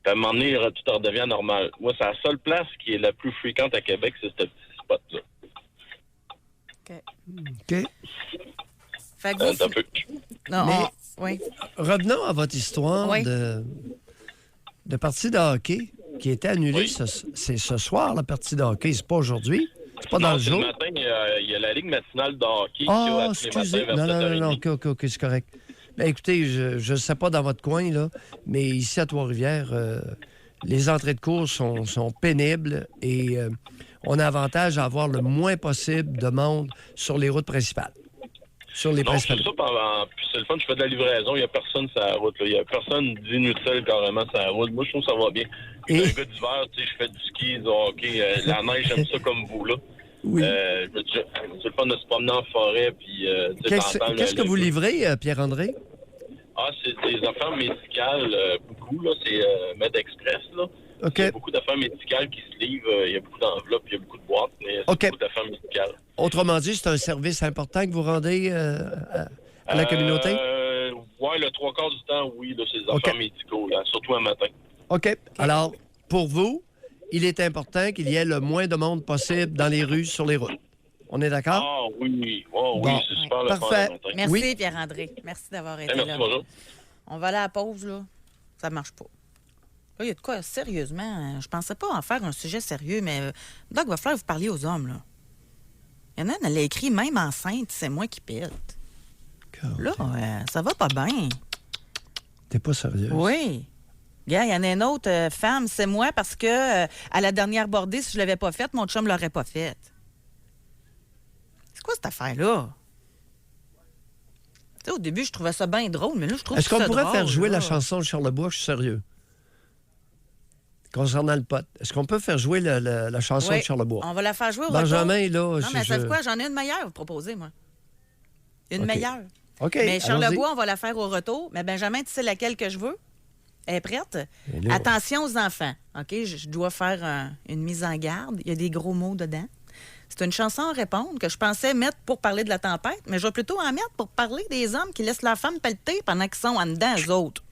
Puis à un moment donné, tout redevient normal. Moi, c'est la seule place qui est la plus fréquente à Québec, c'est ce petit spot-là. OK. Fait que vous... Un peu. Non, Mais oui. revenons à votre histoire Oui. de partie de hockey qui était annulée. C'est ce soir, la partie de hockey. C'est pas aujourd'hui. C'est pas dans Non, le c'est jour. le matin, il y a la Ligue matinale de hockey qui Ah, a tous les excusez. matins vers Non, 7h30. OK, c'est correct. Ben, écoutez, je ne sais pas dans votre coin, là, mais ici à Trois-Rivières, les entrées de cours sont pénibles et on a avantage à avoir le moins possible de monde sur les routes principales. Sur les Non, c'est principales. ça, puis c'est le fun, je fais de la livraison, il n'y a personne sur la route. là. Il n'y a personne d'inutile carrément sur la route. Moi, je trouve que ça va bien. Je suis un gars d'hiver, tu sais, je fais du ski, du hockey, la neige, j'aime ça comme vous, là. Oui. C'est le fun de se promener en forêt, puis... Qu'est-ce que vous livrez, Pierre-André? Ah, c'est des affaires médicales, beaucoup, là. C'est MedExpress, là. OK. Il y a beaucoup d'affaires médicales qui se livrent. Il y a beaucoup d'enveloppes, il y a beaucoup de boîtes, mais c'est OK. beaucoup d'affaires médicales. Autrement dit, c'est un service important que vous rendez à la communauté? Oui, le 3/4 du temps, oui, là, c'est des affaires médicaux, là, surtout un matin. OK. Alors, pour vous, il est important qu'il y ait le moins de monde possible dans les rues, sur les routes. On est d'accord? Ah oui, oh, Bon. oui, c'est super le fun Parfait. le matin. Merci, Oui. Pierre-André. Merci d'avoir été Merci, là. bonjour. On va aller à la pause, là. Ça marche pas. Là, il y a de quoi, sérieusement, je pensais pas en faire un sujet sérieux, mais Doc, va falloir que vous parliez aux hommes, là. Il y en a, elle l'a écrit, même enceinte, c'est moi qui pète. Là, ça va pas bien. T'es pas sérieux? Oui. Gars, il y en a une autre femme, c'est moi, parce que à la dernière bordée, si je l'avais pas faite, mon chum l'aurait pas faite. C'est quoi cette affaire-là? Tu sais, au début, je trouvais ça bien drôle, mais là, je trouve Est-ce que qu'on c'est pourrait drôle, faire jouer là. la chanson de Charlebois? Je suis sérieux. Concernant le pote. Est-ce qu'on peut faire jouer la chanson Oui, de Charlebois? on va la faire jouer au Benjamin, retour. là... Non, mais savez quoi? J'en ai une meilleure à vous proposer, moi. Une OK. meilleure. OK, Mais Charlebois, allons-y. on va la faire au retour. Mais Benjamin, tu sais laquelle que je veux? Elle est prête? Et là- Attention aux enfants. OK? Je dois faire une mise en garde. Il y a des gros mots dedans. C'est une chanson à répondre que je pensais mettre pour parler de la tempête, mais je vais plutôt en mettre pour parler des hommes qui laissent leur femme pelleter pendant qu'ils sont en dedans, eux autres.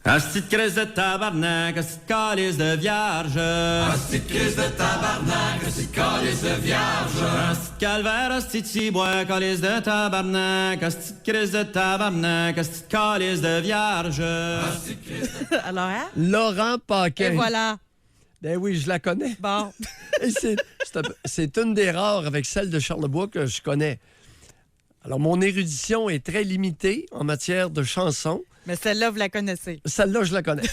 Asti de crise de tabarnak, asti de calice de vierge. Asti de crise de tabarnak, asti de calice de vierge. Asti de calvaire, asti de ciboire, calice de tabarnak. Asti de crise de tabarnak, asti de calice de vierge. Asti de crise de... Alors, hein? Laurent Paquin. Et voilà. Ben oui, je la connais. Bon. Et c'est une des rares avec celle de Charlebois que je connais. Alors, mon érudition est très limitée en matière de chansons. Mais celle-là, vous la connaissez. Celle-là, je la connais.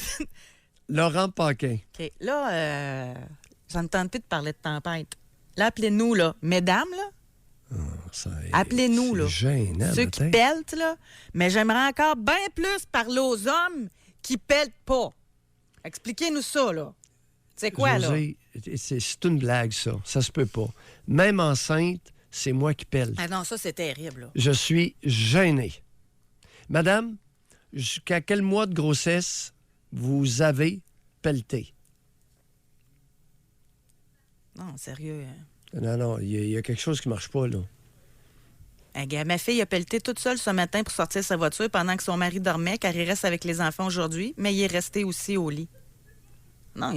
Laurent Paquin. OK. Là, ça me tente plus de parler de tempête. Là, appelez-nous, là. Mesdames, là. Appelez-nous, là. C'est gênant, Ceux qui peut-être. peltent, là. Mais j'aimerais encore bien plus parler aux hommes qui peltent pas. Expliquez-nous ça, là. C'est quoi, José, c'est une blague, ça. Ça se peut pas. Même enceinte, c'est moi qui pèle. là? Ah non, ça, c'est terrible, là. Je suis gêné. Madame, jusqu'à quel mois de grossesse vous avez pelleté? Non, sérieux. Non, il y a quelque chose qui marche pas, là. Gars, ma fille a pelleté toute seule ce matin pour sortir sa voiture pendant que son mari dormait, car il reste avec les enfants aujourd'hui, mais il est resté aussi au lit. Non,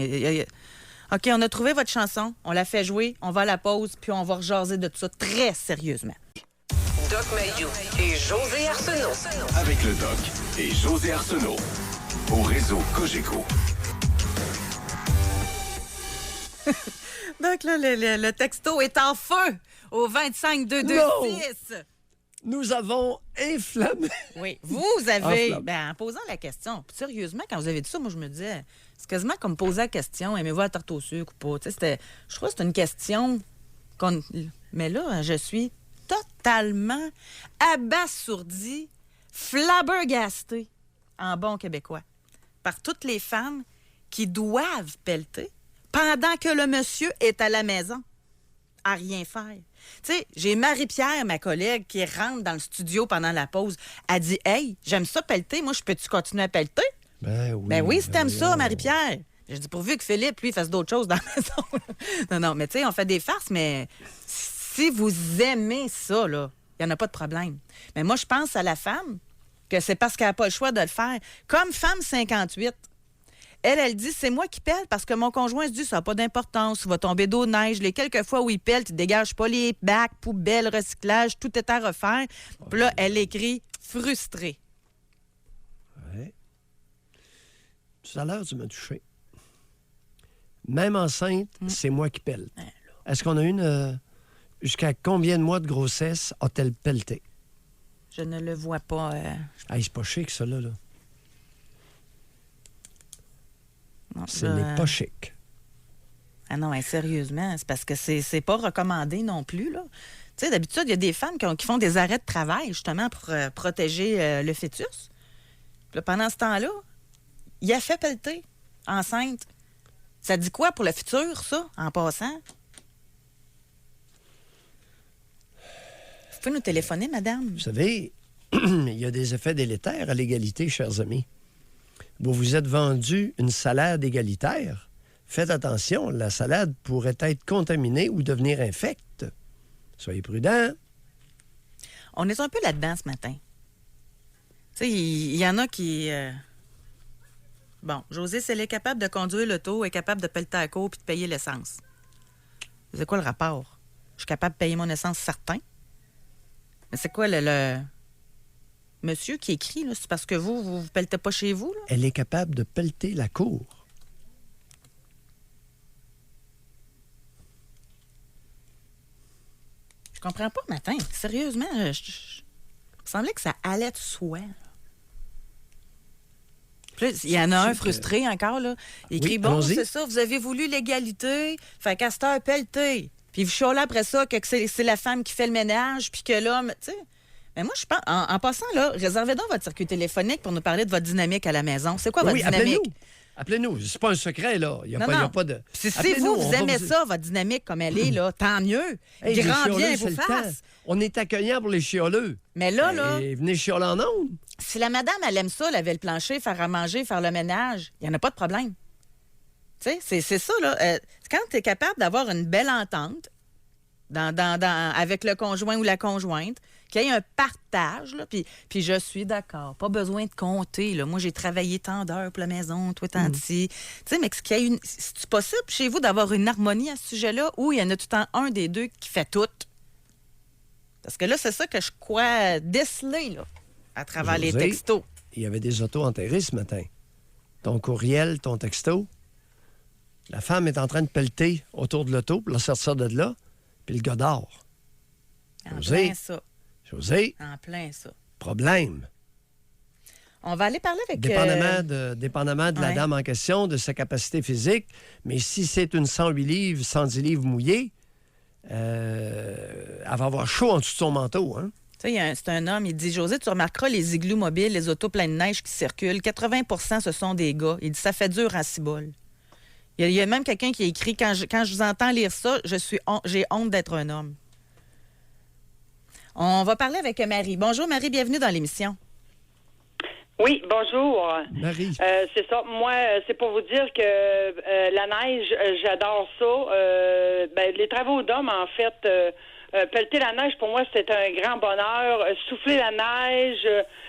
OK, on a trouvé votre chanson, on l'a fait jouer, on va à la pause, puis on va rejaser de tout ça très sérieusement. Doc Mayou et José Arsenault. Avec le Doc et José Arsenault. Au réseau Cogeco. Donc là, le texto est en feu au 25-226. Nous avons inflammé. Oui, vous avez... Enflammé. En posant la question, sérieusement, quand vous avez dit ça, moi, je me disais, c'est quasiment comme poser la question, aimez-vous la tarte au sucre ou pas? Tu sais, je crois que c'est une question qu'on... Mais là, je suis totalement abasourdie, flabbergastée, en bon québécois, par toutes les femmes qui doivent pelleter pendant que le monsieur est à la maison à rien faire. Tu sais, j'ai Marie-Pierre, ma collègue, qui rentre dans le studio pendant la pause. Elle dit « Hey, j'aime ça pelleter. Moi, je peux-tu continuer à pelleter? » Ben oui. Ben oui, si t'aimes ça, voyons. Marie-Pierre. Je dis pourvu que Philippe, lui, fasse d'autres choses dans la maison. Non, mais tu sais, on fait des farces, mais si vous aimez ça, là, il n'y en a pas de problème. Mais moi, je pense à la femme que c'est parce qu'elle n'a pas le choix de le faire. Comme femme 58, elle dit, c'est moi qui pèle parce que mon conjoint se dit, ça n'a pas d'importance, il va tomber d'eau de neige. Les quelques fois où il pèle, tu ne dégages pas les bacs, poubelles, recyclage, tout est à refaire. Puis là, elle écrit frustrée. Oui. Tout à l'heure, tu m'as touché. Même enceinte, c'est moi qui pèle. Est-ce qu'on a une... jusqu'à combien de mois de grossesse a-t-elle pelleté? Je ne le vois pas. C'est pas chic, ça, là. Non, Ce n'est pas chic. Ah non, sérieusement, c'est parce que c'est pas recommandé non plus, là. Tu sais, d'habitude, il y a des femmes qui font des arrêts de travail, justement, pour protéger le fœtus. Puis là, pendant ce temps-là, il a fait pelleter, enceinte. Ça dit quoi pour le futur, ça, en passant? Vous pouvez nous téléphoner, madame? Vous savez, il y a des effets délétères à l'égalité, chers amis. Vous vous êtes vendu une salade égalitaire. Faites attention, la salade pourrait être contaminée ou devenir infecte. Soyez prudents. On est un peu là-dedans ce matin. Tu sais, il y en a qui... Bon, José, si elle est capable de conduire l'auto, elle est capable de pelleter à la cour puis de payer l'essence. C'est quoi le rapport? Je suis capable de payer mon essence, certain. Mais c'est quoi le monsieur qui écrit, là? C'est parce que vous pelletez pas chez vous, là? Elle est capable de pelleter la cour. Je comprends pas, matin. Sérieusement, il me semblait que ça allait de soi. Puis il y en a un frustré encore, là. Il écrit, bon, c'est ça, vous avez voulu l'égalité, fait qu'à cette heure, pelleter. Puis vous chialez après ça que c'est la femme qui fait le ménage, puis que l'homme, tu sais. Mais moi, je pense, en passant, là, réservez donc votre circuit téléphonique pour nous parler de votre dynamique à la maison. C'est quoi votre dynamique? Appelez-nous. C'est pas un secret, là. Il n'y a pas de... Si vous aimez ça, votre dynamique comme elle est, là, tant mieux. Grand bien vous fasse. On est accueillant pour les chioleux. Mais là... venez chioler en ondes. Si la madame, elle aime ça, laver le plancher, faire à manger, faire le ménage, il n'y en a pas de problème. Tu sais, c'est ça, là. Quand tu es capable d'avoir une belle entente avec le conjoint ou la conjointe, qu'il y ait un partage, là, puis je suis d'accord. Pas besoin de compter, là. Moi, j'ai travaillé tant d'heures pour la maison, toi, tant d'ici. Tu sais, mais c'est possible chez vous d'avoir une harmonie à ce sujet-là où il y en a tout le temps un des deux qui fait tout? Parce que là, c'est ça que je crois déceler, là, à travers les textos. Il y avait des autos enterrées ce matin. Ton courriel, ton texto. La femme est en train de pelleter autour de l'auto pour la sortir de là, puis le gars dort. En plein ça. José. En plein ça. Problème. On va aller parler avec... Dépendamment de la dame en question, de sa capacité physique, mais si c'est une 108 livres, 110 livres mouillés, elle va avoir chaud en dessous de son manteau, hein? Tu sais, c'est un homme, il dit, José, tu remarqueras les igloos mobiles, les autos pleines de neige qui circulent. 80 ce sont des gars. Il dit, ça fait dur à cibole. Il y a même quelqu'un qui a écrit, quand je vous entends lire ça, j'ai honte d'être un homme. On va parler avec Marie. Bonjour, Marie, bienvenue dans l'émission. Oui, bonjour. Marie. C'est ça. Moi, c'est pour vous dire que la neige, j'adore ça. Les travaux d'hommes, en fait, pelleter la neige, pour moi, c'est un grand bonheur. Souffler la neige,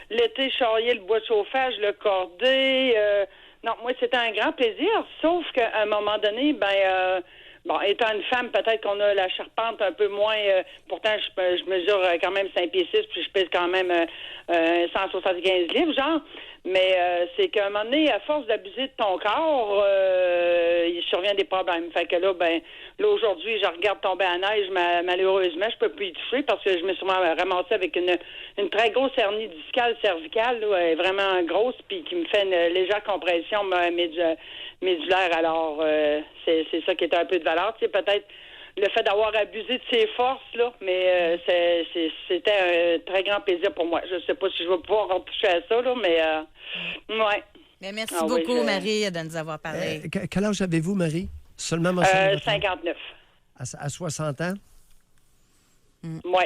l'été, charrier le bois de chauffage, le corder. Non, moi, c'était un grand plaisir, sauf qu'à un moment donné, étant une femme, peut-être qu'on a la charpente un peu moins... pourtant, je mesure quand même 5 pieds 6, puis je pèse quand même 175 livres, genre. Mais c'est qu'à un moment donné, à force d'abuser de ton corps, il survient des problèmes. Fait que là, aujourd'hui, je regarde tomber à la neige, malheureusement, je peux plus y toucher parce que je me suis ramassée avec une très grosse hernie discale cervicale, là, elle est vraiment grosse, puis qui me fait une légère compression médulaire. Alors, c'est ça qui est un peu de valeur. Tu sais, peut-être le fait d'avoir abusé de ses forces, là, mais c'était un très grand plaisir pour moi. Je ne sais pas si je vais pouvoir retoucher à ça, là, mais ouais. Mais merci beaucoup, Marie, de nous avoir parlé. Quel âge avez-vous, Marie? Seulement mentionné 59. À 60 ans? Oui.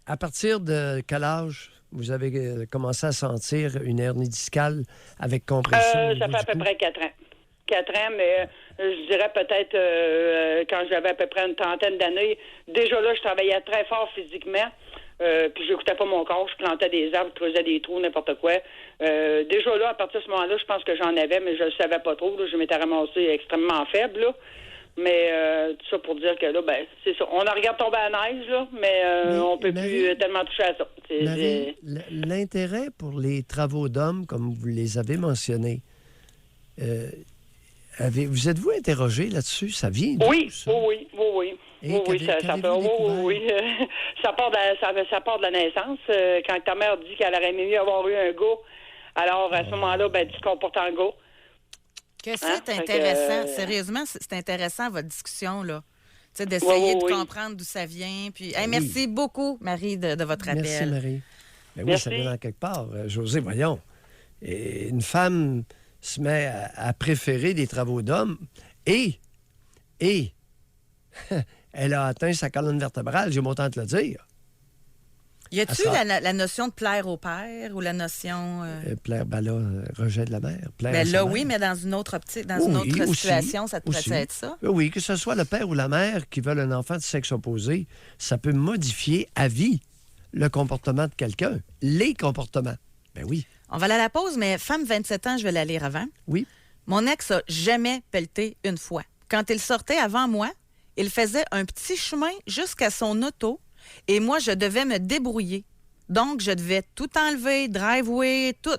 À partir de quel âge vous avez commencé à sentir une hernie discale avec compression? Ça fait à peu près 4 ans. 4 ans, mais je dirais peut-être quand j'avais à peu près une trentaine d'années. Déjà là, je travaillais très fort physiquement. Puis j'écoutais pas mon corps, je plantais des arbres, je creusais des trous, n'importe quoi. Déjà là, à partir de ce moment-là, je pense que j'en avais, mais je le savais pas trop. Là. Je m'étais ramassée extrêmement faible, là. Mais tout ça pour dire que là, ben, c'est ça. On en regarde tomber à la neige, là, mais on peut plus tellement toucher à ça. Marie, l'intérêt pour les travaux d'hommes, comme vous les avez mentionnés, vous êtes-vous interrogé là-dessus? Ça vient d'où, oui, ça? oui. Ça part de la naissance. Quand ta mère dit qu'elle aurait aimé mieux avoir eu un gars, alors à ce moment-là, ben, tu te comportes en gars. Que c'est intéressant. Sérieusement, c'est intéressant, votre discussion, là. Tu sais, d'essayer de comprendre d'où ça vient. Puis, merci beaucoup, Marie, de votre appel. Merci, Marie. Ben oui, merci. Ça vient dans quelque part. José, voyons. Et une femme se met à préférer des travaux d'hommes et elle a atteint sa colonne vertébrale, j'ai autant te le dire. Y a-tu la notion de plaire au père ou la notion... Plaire, ben là, rejet de la mère. Ben là, oui, mais dans une autre optique, dans une autre situation, ça pourrait être ça? Oui, que ce soit le père ou la mère qui veulent un enfant de sexe opposé, ça peut modifier à vie le comportement de quelqu'un. Les comportements. Ben oui. On va aller à la pause, mais femme 27 ans, je vais la lire avant. Oui. Mon ex a jamais pelleté une fois. Quand il sortait avant moi, il faisait un petit chemin jusqu'à son auto et moi, je devais me débrouiller. Donc, je devais tout enlever, driveway, tout.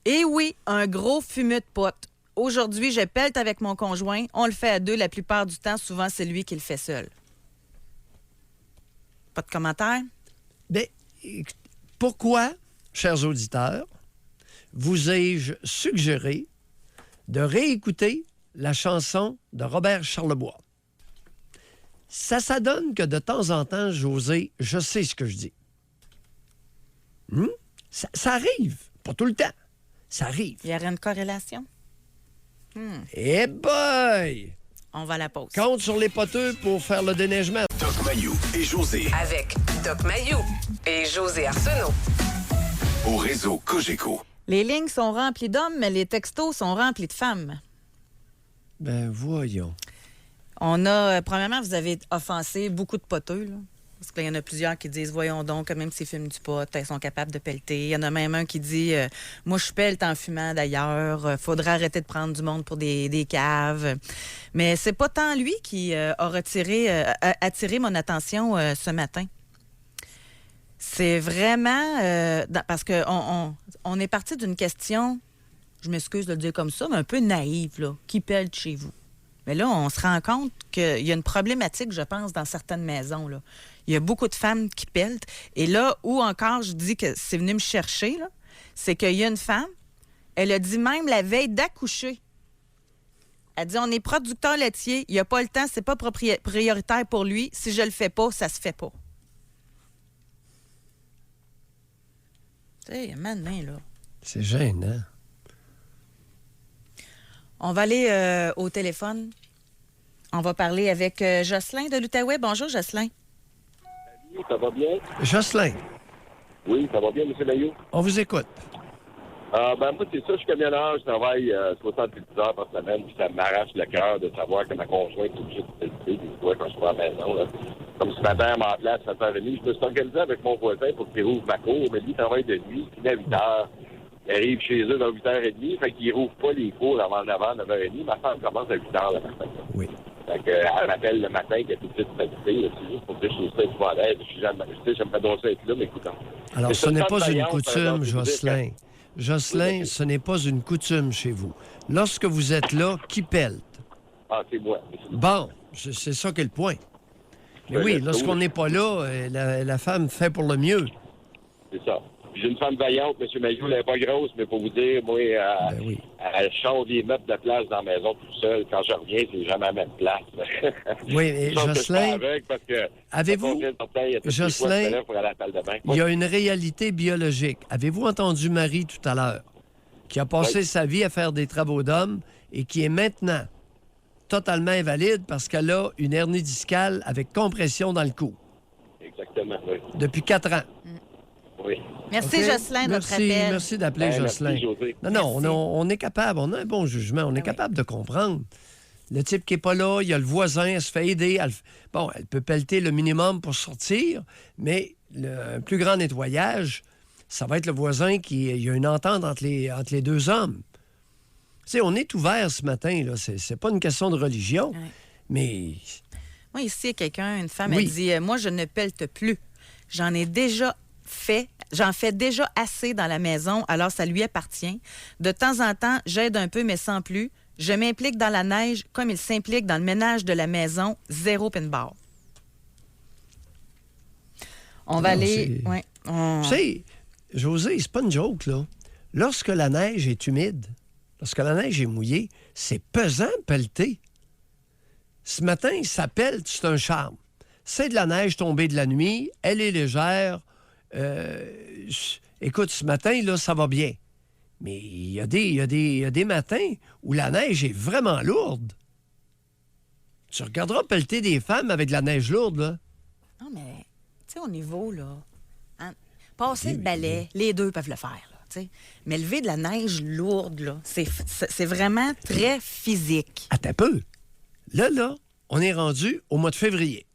Et oui, un gros fumeux de pote. Aujourd'hui, je pelte avec mon conjoint. On le fait à deux la plupart du temps. Souvent, c'est lui qui le fait seul. Pas de commentaire? Bien, pourquoi, chers auditeurs, vous ai-je suggéré de réécouter la chanson de Robert Charlebois? Ça donne que de temps en temps, José, je sais ce que je dis. Ça arrive. Pas tout le temps. Ça arrive. Il y aurait une corrélation? Eh boy! On va à la pause. Compte sur les poteux pour faire le déneigement. Doc Mayou et José. Avec Doc Mayou et José Arsenault. Au réseau Cogeco. Les lignes sont remplies d'hommes, mais les textos sont remplis de femmes. Ben voyons. On a, premièrement, vous avez offensé beaucoup de poteux, là. Parce qu'il y en a plusieurs qui disent, voyons donc, quand même s'ils fument du pot, ils sont capables de pelleter. Il y en a même un qui dit, moi, je pelte en fumant d'ailleurs. Faudrait arrêter de prendre du monde pour des caves. Mais c'est pas tant lui qui a attiré mon attention ce matin. C'est vraiment... parce qu'on est parti d'une question, je m'excuse de le dire comme ça, mais un peu naïve, là. Qui pèle chez vous? Mais là, on se rend compte qu'il y a une problématique, je pense, dans certaines maisons, là. Il y a beaucoup de femmes qui peltent. Et là où encore je dis que c'est venu me chercher, là, c'est qu'il y a une femme, elle a dit même la veille d'accoucher. Elle dit, on est producteur laitier, il n'y a pas le temps, c'est pas prioritaire pour lui. Si je le fais pas, ça se fait pas. Tu sais, maintenant, là. C'est gênant. On va aller au téléphone. On va parler avec Jocelyn de l'Outaouais. Bonjour, Jocelyn. Salut, ça va bien? Jocelyn. Oui, ça va bien, M. Mayou? On vous écoute. Moi, c'est ça, je suis camionneur, je travaille 70 heures par semaine, puis ça m'arrache le cœur de savoir que ma conjointe est obligée de pelleter des fois quand je suis à la maison. Là. Comme ce matin, à ma place, à 7h30, je me suis organisé avec mon voisin pour qu'il rouvre ma cour, mais lui, il travaille de nuit, il finit à 8h. Il arrive chez eux vers 8h30, fait qu'il rouvre pas les cours avant 9h30. Ma femme commence à 8h le matin. Oui. Fait qu'elle m'appelle le matin qu'elle est toute petite fatiguée, c'est juste pour dire que je suis ça épouvantaire. J'aimerais donc ça être là, mais écoute. Alors, ce n'est pas une coutume, Jocelyn. Jocelyn, ce n'est pas une coutume chez vous. Lorsque vous êtes là, qui pelte? Ah, c'est moi. Bon, c'est ça qui est le point. Mais oui, lorsqu'on n'est pas là, la femme fait pour le mieux. C'est ça. J'ai une femme vaillante, M. Mayou, elle n'est pas grosse, mais pour vous dire, moi, elle change les meubles de place dans la maison tout seul. Quand je reviens, c'est jamais à la même place. Oui, mais Jocelyn, avez-vous, Jocelyn, il y a une réalité biologique. Avez-vous entendu Marie tout à l'heure, qui a passé sa vie à faire des travaux d'homme et qui est maintenant totalement invalide parce qu'elle a une hernie discale avec compression dans le cou? Exactement, oui. Depuis 4 ans. Oui. Merci, OK? Jocelyn, de notre appel. Merci d'appeler Jocelyn. Merci, José. Non, on est capable, on a un bon jugement, on est capable de comprendre. Le type qui n'est pas là, il y a le voisin, elle se fait aider. Elle peut pelleter le minimum pour sortir, mais un plus grand nettoyage, ça va être le voisin il y a une entente entre les deux hommes. Tu sais, on est ouvert ce matin, là. C'est pas une question de religion, mais... Moi, ici, une femme, Oui. elle dit moi, je ne pelte plus. J'en fais déjà assez dans la maison, alors ça lui appartient. De temps en temps, j'aide un peu, mais sans plus. Je m'implique dans la neige comme il s'implique dans le ménage de la maison, 0 pin bar. On va aller... Ouais, Tu sais, José, c'est pas une joke, là. Lorsque la neige est humide, lorsque la neige est mouillée, c'est pesant de pelleter. Ce matin, ça pèle, c'est un charme. C'est de la neige tombée de la nuit, elle est légère. Écoute, ce matin, là, ça va bien. Mais il y a des matins où la neige est vraiment lourde. Tu regarderas pelleter des femmes avec de la neige lourde, là. Non, mais, tu sais, au niveau, là, passer le balai, les deux peuvent le faire, là, tu sais. Mais lever de la neige lourde, là, c'est vraiment très physique. Attends un peu. Là, on est rendu au mois de février.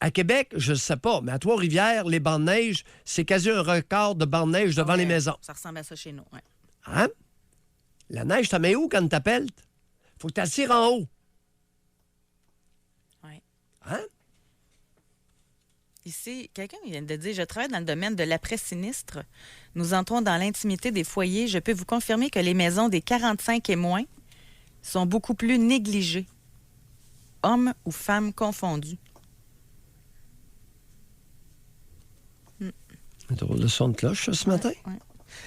À Québec, je ne sais pas, mais à Trois-Rivières, les bancs de neige, c'est quasi un record de bancs de neige devant les maisons. Ça ressemble à ça chez nous, oui. Hein? La neige, t'as mets où quand t'appelles? Faut que tu la tires en haut. Oui. Hein? Ici, quelqu'un vient de dire « Je travaille dans le domaine de l'après-sinistre. Nous entrons dans l'intimité des foyers. Je peux vous confirmer que les maisons des 45 et moins sont beaucoup plus négligées. Hommes ou femmes confondus. » Un drôle de son de cloche, ce matin.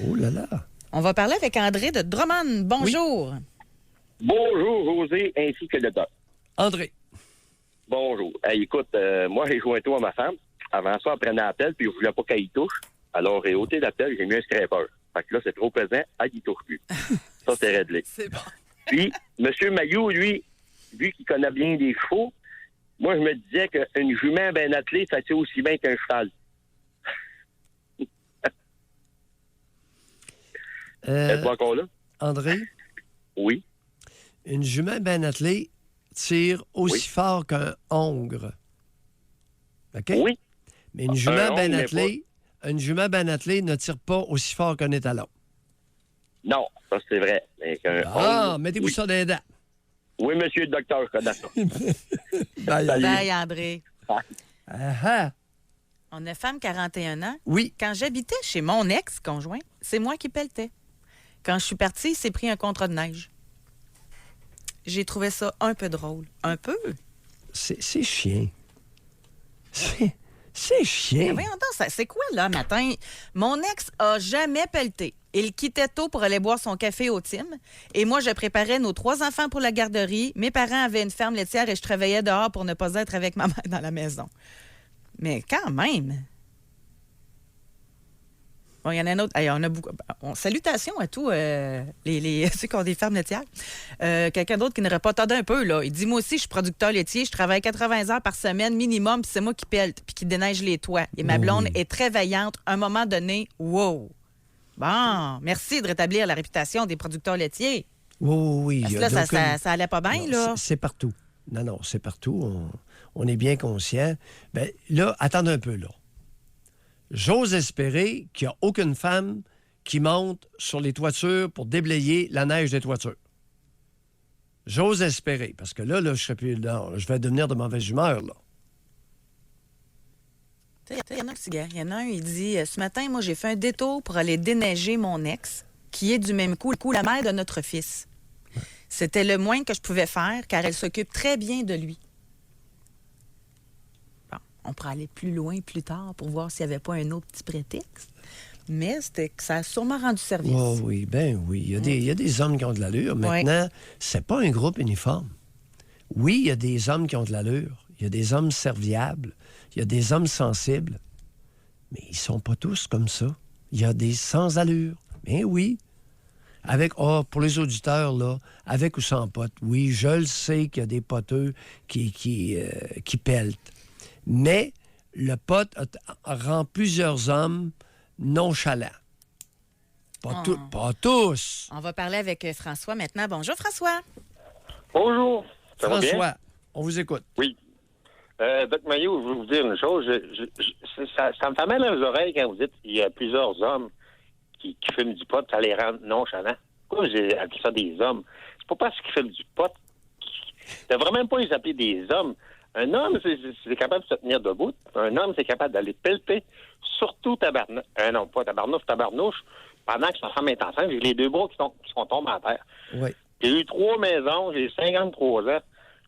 Oh là là. On va parler avec André de Drummond. Bonjour. Bonjour, José, ainsi que le doc. André. Bonjour. Hey, écoute, moi, j'ai joué un tour à ma femme. Avant ça, elle prenait l'appel, puis je voulais pas qu'elle y touche. Alors, j'ai ôté l'appel, j'ai mis un scraper. Fait que là, c'est trop pesant, elle y touche plus. Ça, c'est réglé. C'est bon. Puis, M. Mailloux, lui qui connaît bien les chevaux, moi, je me disais qu'une jument bien attelée, ça tient aussi bien qu'un cheval. Êtes-vous encore là? André? Oui. Une jument bien attelée tire aussi fort qu'un hongre. OK? Oui. Mais une jument bien hongre, attelée, ne tire pas aussi fort qu'un étalon. Non, ça, c'est vrai. Mais Ah, mettez-vous ça dans les dents. Oui, monsieur le docteur, je connais ça. Bye, André. Ah. On a femme 41 ans. Oui. Quand j'habitais chez mon ex-conjoint, c'est moi qui pelletais. Quand je suis partie, il s'est pris un contrat de neige. J'ai trouvé ça un peu drôle. Un peu. C'est chien. C'est chien. Mais voyons donc, c'est quoi, là, matin? Mon ex a jamais pelleté. Il quittait tôt pour aller boire son café au Tim. Et moi, je préparais nos 3 enfants pour la garderie. Mes parents avaient une ferme laitière et je travaillais dehors pour ne pas être avec ma mère dans la maison. Mais quand même... Bon, il y en a un autre. On a beaucoup. Salutations à tous ceux qui ont des fermes laitières. Quelqu'un d'autre qui n'aurait pas tardé un peu, là. Il dit, moi aussi, je suis producteur laitier, je travaille 80 heures par semaine minimum, puis c'est moi qui pelte, puis qui déneige les toits. Et ma blonde est très vaillante. À un moment donné, wow! Bon, merci de rétablir la réputation des producteurs laitiers. Oui. Parce que là, ça allait pas bien, là. C'est partout. Non, c'est partout. On est bien conscient. Bien, là, attendez un peu, là. J'ose espérer qu'il n'y a aucune femme qui monte sur les toitures pour déblayer la neige des toitures. J'ose espérer, parce que là je serais plus... Non, je vais devenir de mauvaise humeur, là. Il y en a un, il dit, ce matin, moi, j'ai fait un détour pour aller déneiger mon ex, qui est du même coup la mère de notre fils. C'était le moins que je pouvais faire, car elle s'occupe très bien de lui. Bon, on pourrait aller plus loin plus tard pour voir s'il n'y avait pas un autre petit prétexte. Mais ça a sûrement rendu service. Oh, oui, oui. Il y a des hommes qui ont de l'allure. Maintenant, c'est pas un groupe uniforme. Oui, il y a des hommes qui ont de l'allure. Il y a des hommes serviables. Il y a des hommes sensibles. Mais ils sont pas tous comme ça. Il y a des sans-allure. Mais oui. Pour les auditeurs, là, avec ou sans pote, oui, je le sais qu'il y a des poteux qui peltent. Mais le pote rend plusieurs hommes nonchalants. Pas tous. On va parler avec François maintenant. Bonjour, François. Bonjour. Ça va bien? François, on vous écoute. Oui. Doc Maillot, je veux vous dire une chose. Ça me fait mal aux oreilles quand vous dites qu'il y a plusieurs hommes qui fument du pot, ça les rend nonchalants. Pourquoi j'ai appelé ça des hommes? C'est pas parce qu'ils fument du pot. Ça devrait même pas les appeler des hommes. Un homme, c'est capable de se tenir debout. Un homme, c'est capable d'aller pelleter, surtout tabarnouche. Non, pas tabarnouche. Pendant que sa femme est enceinte, j'ai les deux bras qui sont tombés à terre. Oui. J'ai eu 3 maisons, j'ai 53 ans.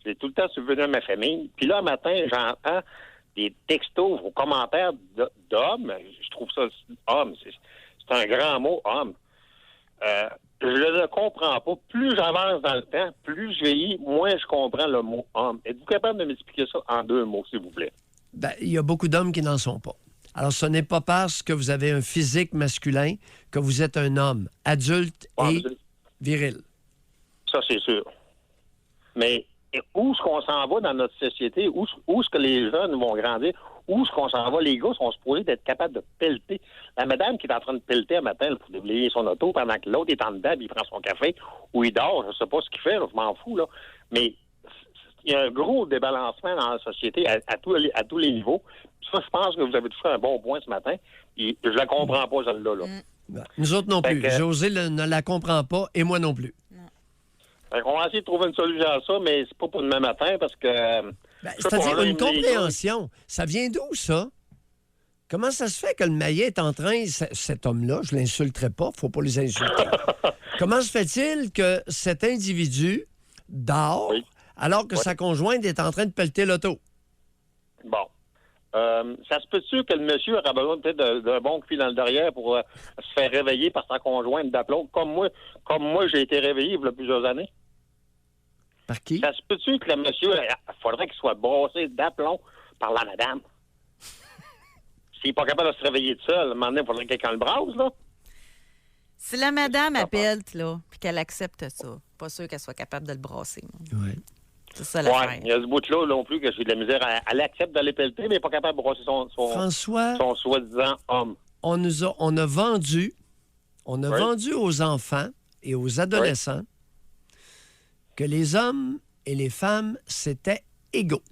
J'ai tout le temps subvenu à ma famille. Puis là, un matin, j'entends des textos aux commentaires d'hommes. Je trouve ça homme. C'est un grand mot, homme. Je ne le comprends pas. Plus j'avance dans le temps, plus je vieillis, moins je comprends le mot homme. Êtes-vous capable de m'expliquer ça en 2 mots, s'il vous plaît? Ben, il y a beaucoup d'hommes qui n'en sont pas. Alors, ce n'est pas parce que vous avez un physique masculin que vous êtes un homme adulte et viril. Ça, c'est sûr. Mais où est-ce qu'on s'en va dans notre société? Où est-ce que les jeunes vont grandir? Où est-ce qu'on s'en va? Les gars sont supposés d'être capables de pelleter. La madame qui est en train de pelleter un matin pour déblayer son auto pendant que l'autre est en dedans, puis il prend son café ou il dort, je ne sais pas ce qu'il fait, là, je m'en fous, là. Mais il y a un gros débalancement dans la société à tous les niveaux. Ça, je pense que vous avez touché un bon point ce matin. Et je la comprends pas, celle-là. Là. Nous autres non plus. José ne la comprend pas et moi non plus. On va essayer de trouver une solution à ça, mais c'est pas pour demain matin parce que... c'est-à-dire une compréhension. Ça vient d'où, ça? Comment ça se fait que le maillet est en train... Cet homme-là, je ne l'insulterai pas, il ne faut pas les insulter. Comment se fait-il que cet individu dort alors que sa conjointe est en train de pelleter l'auto? Bon. Ça se peut-tu que le monsieur aura besoin peut-être d'un bon coup dans le derrière pour se faire réveiller par sa conjointe d'aplomb, comme moi j'ai été réveillé il y a plusieurs années? Par qui? Ça se peut-tu que le monsieur, il faudrait qu'il soit brassé d'aplomb par la madame? S'il n'est pas capable de se réveiller tout seul, à un moment donné, il faudrait que quelqu'un le brasse, là. Si la madame appelle, là, puis qu'elle accepte ça, pas sûr qu'elle soit capable de le brasser. Oui. C'est ça l'affaire. Ouais, il y a ce bout-là non plus que j'ai de la misère. Elle accepte d'aller pelleter, mais elle n'est pas capable de brasser son soi-disant homme. On a vendu aux enfants et aux adolescents que les hommes et les femmes, c'était égaux.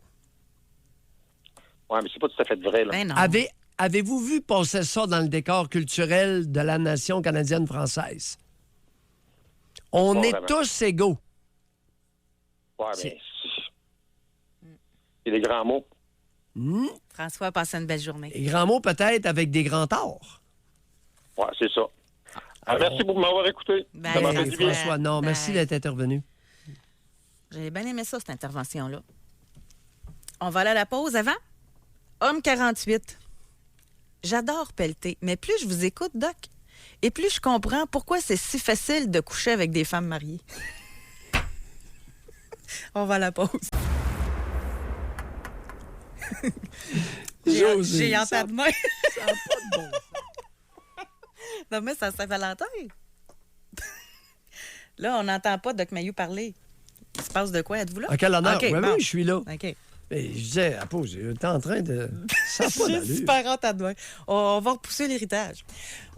Oui, mais c'est pas tout à fait vrai, là. Ben non. Avez-vous vu passer ça dans le décor culturel de la nation canadienne-française? On est tous égaux. Oui, mais c'est des grands mots. François, passez une belle journée. Des grands mots peut-être avec des grands torts. Oui, c'est ça. Merci beaucoup de m'avoir écouté. Ben, Ça m'a fait du bien. François, non, merci d'être intervenu. J'ai bien aimé ça, cette intervention-là. On va aller à la pause avant. Homme 48. J'adore pelleter, mais plus je vous écoute, Doc, et plus je comprends pourquoi c'est si facile de coucher avec des femmes mariées. On va à la pause. J'ai en ta de main. Ça n'a pas de bon sens. Non, mais c'est Saint-Valentin. Là, on n'entend pas Doc Maillot parler. Il se passe de quoi? Êtes-vous là? À quel honneur? Okay, oui, bon. oui, je suis là. OK. Mais je disais, à pause, t'es en train de... Ça n'a pas J'ai d'allure. super hâte à demain. On va repousser l'héritage.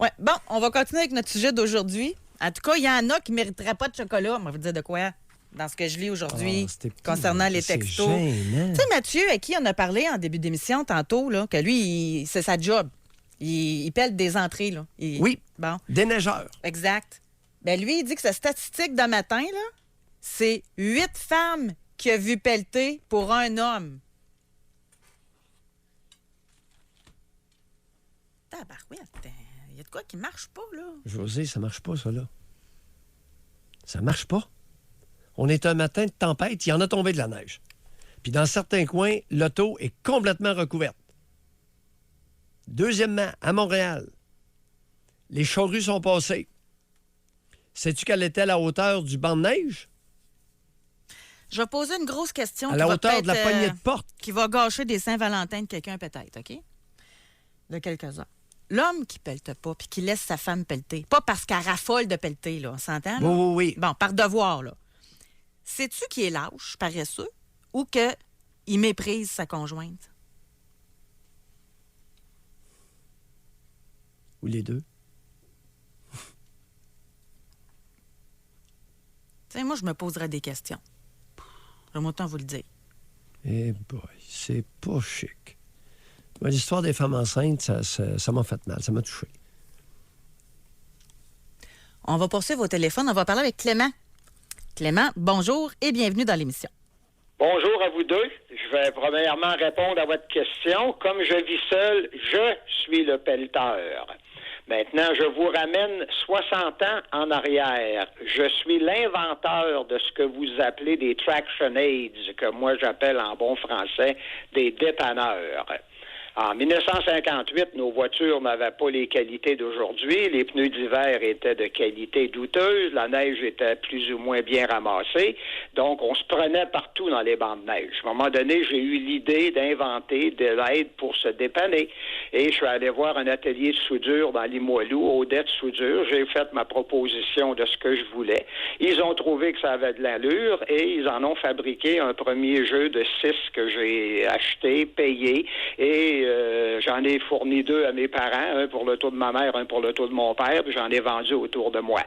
Ouais, bon, on va continuer avec notre sujet d'aujourd'hui. En tout cas, il y en a qui ne mériteraient pas de chocolat. On va vous dire de quoi? Dans ce que je lis aujourd'hui concernant les textos. Tu sais, Mathieu, à qui on a parlé en début d'émission tantôt, là, que lui, c'est sa job. Il pèle des entrées. Là. Oui, bon. Des neigeurs. Exact. Ben lui, il dit que sa statistique de matin, là, c'est 8 femmes qu'il a vu pelleter pour un homme. Tabarouette, il y a de quoi qui marche pas, là. José, ça marche pas, ça, là. Ça marche pas. On est un matin de tempête, il y en a tombé de la neige. Puis dans certains coins, l'auto est complètement recouverte. Deuxièmement, à Montréal, les charrues sont passées. Sais-tu quelle était la hauteur du banc de neige? Je vais poser une grosse question. À la hauteur de la poignée de porte. Qui va gâcher des Saint-Valentin de quelqu'un, peut-être, OK? De quelques-uns. L'homme qui pelte pas puis qui laisse sa femme pelleter, pas parce qu'elle raffole de pelleter, là, on s'entend? Là? Oui, oui, oui. Bon, par devoir, là. Sais-tu qu'il est lâche, paresseux, ou qu'il méprise sa conjointe? Ou les deux? Tu sais, moi, je me poserais des questions. J'aime autant vous le dire. Eh boy, c'est pas chic. Moi, l'histoire des femmes enceintes, ça m'a fait mal, ça m'a touché. On va poursuivre au téléphone. On va parler avec Clément. Clément, bonjour et bienvenue dans l'émission. Bonjour à vous deux. Je vais premièrement répondre à votre question. Comme je vis seul, je suis le pelleteur. Maintenant, je vous ramène 60 ans en arrière. Je suis l'inventeur de ce que vous appelez des traction aids, que moi j'appelle en bon français des dépanneurs. En 1958, nos voitures n'avaient pas les qualités d'aujourd'hui. Les pneus d'hiver étaient de qualité douteuse. La neige était plus ou moins bien ramassée. Donc, on se prenait partout dans les bancs de neige. À un moment donné, j'ai eu l'idée d'inventer de l'aide pour se dépanner. Et je suis allé voir un atelier de soudure dans Limoilou, Odette Soudure. J'ai fait ma proposition de ce que je voulais. Ils ont trouvé que ça avait de l'allure et ils en ont fabriqué un premier jeu de 6 que j'ai acheté, payé et j'en ai fourni 2 à mes parents, un pour l'auto de ma mère, un pour l'auto de mon père, puis j'en ai vendu autour de moi.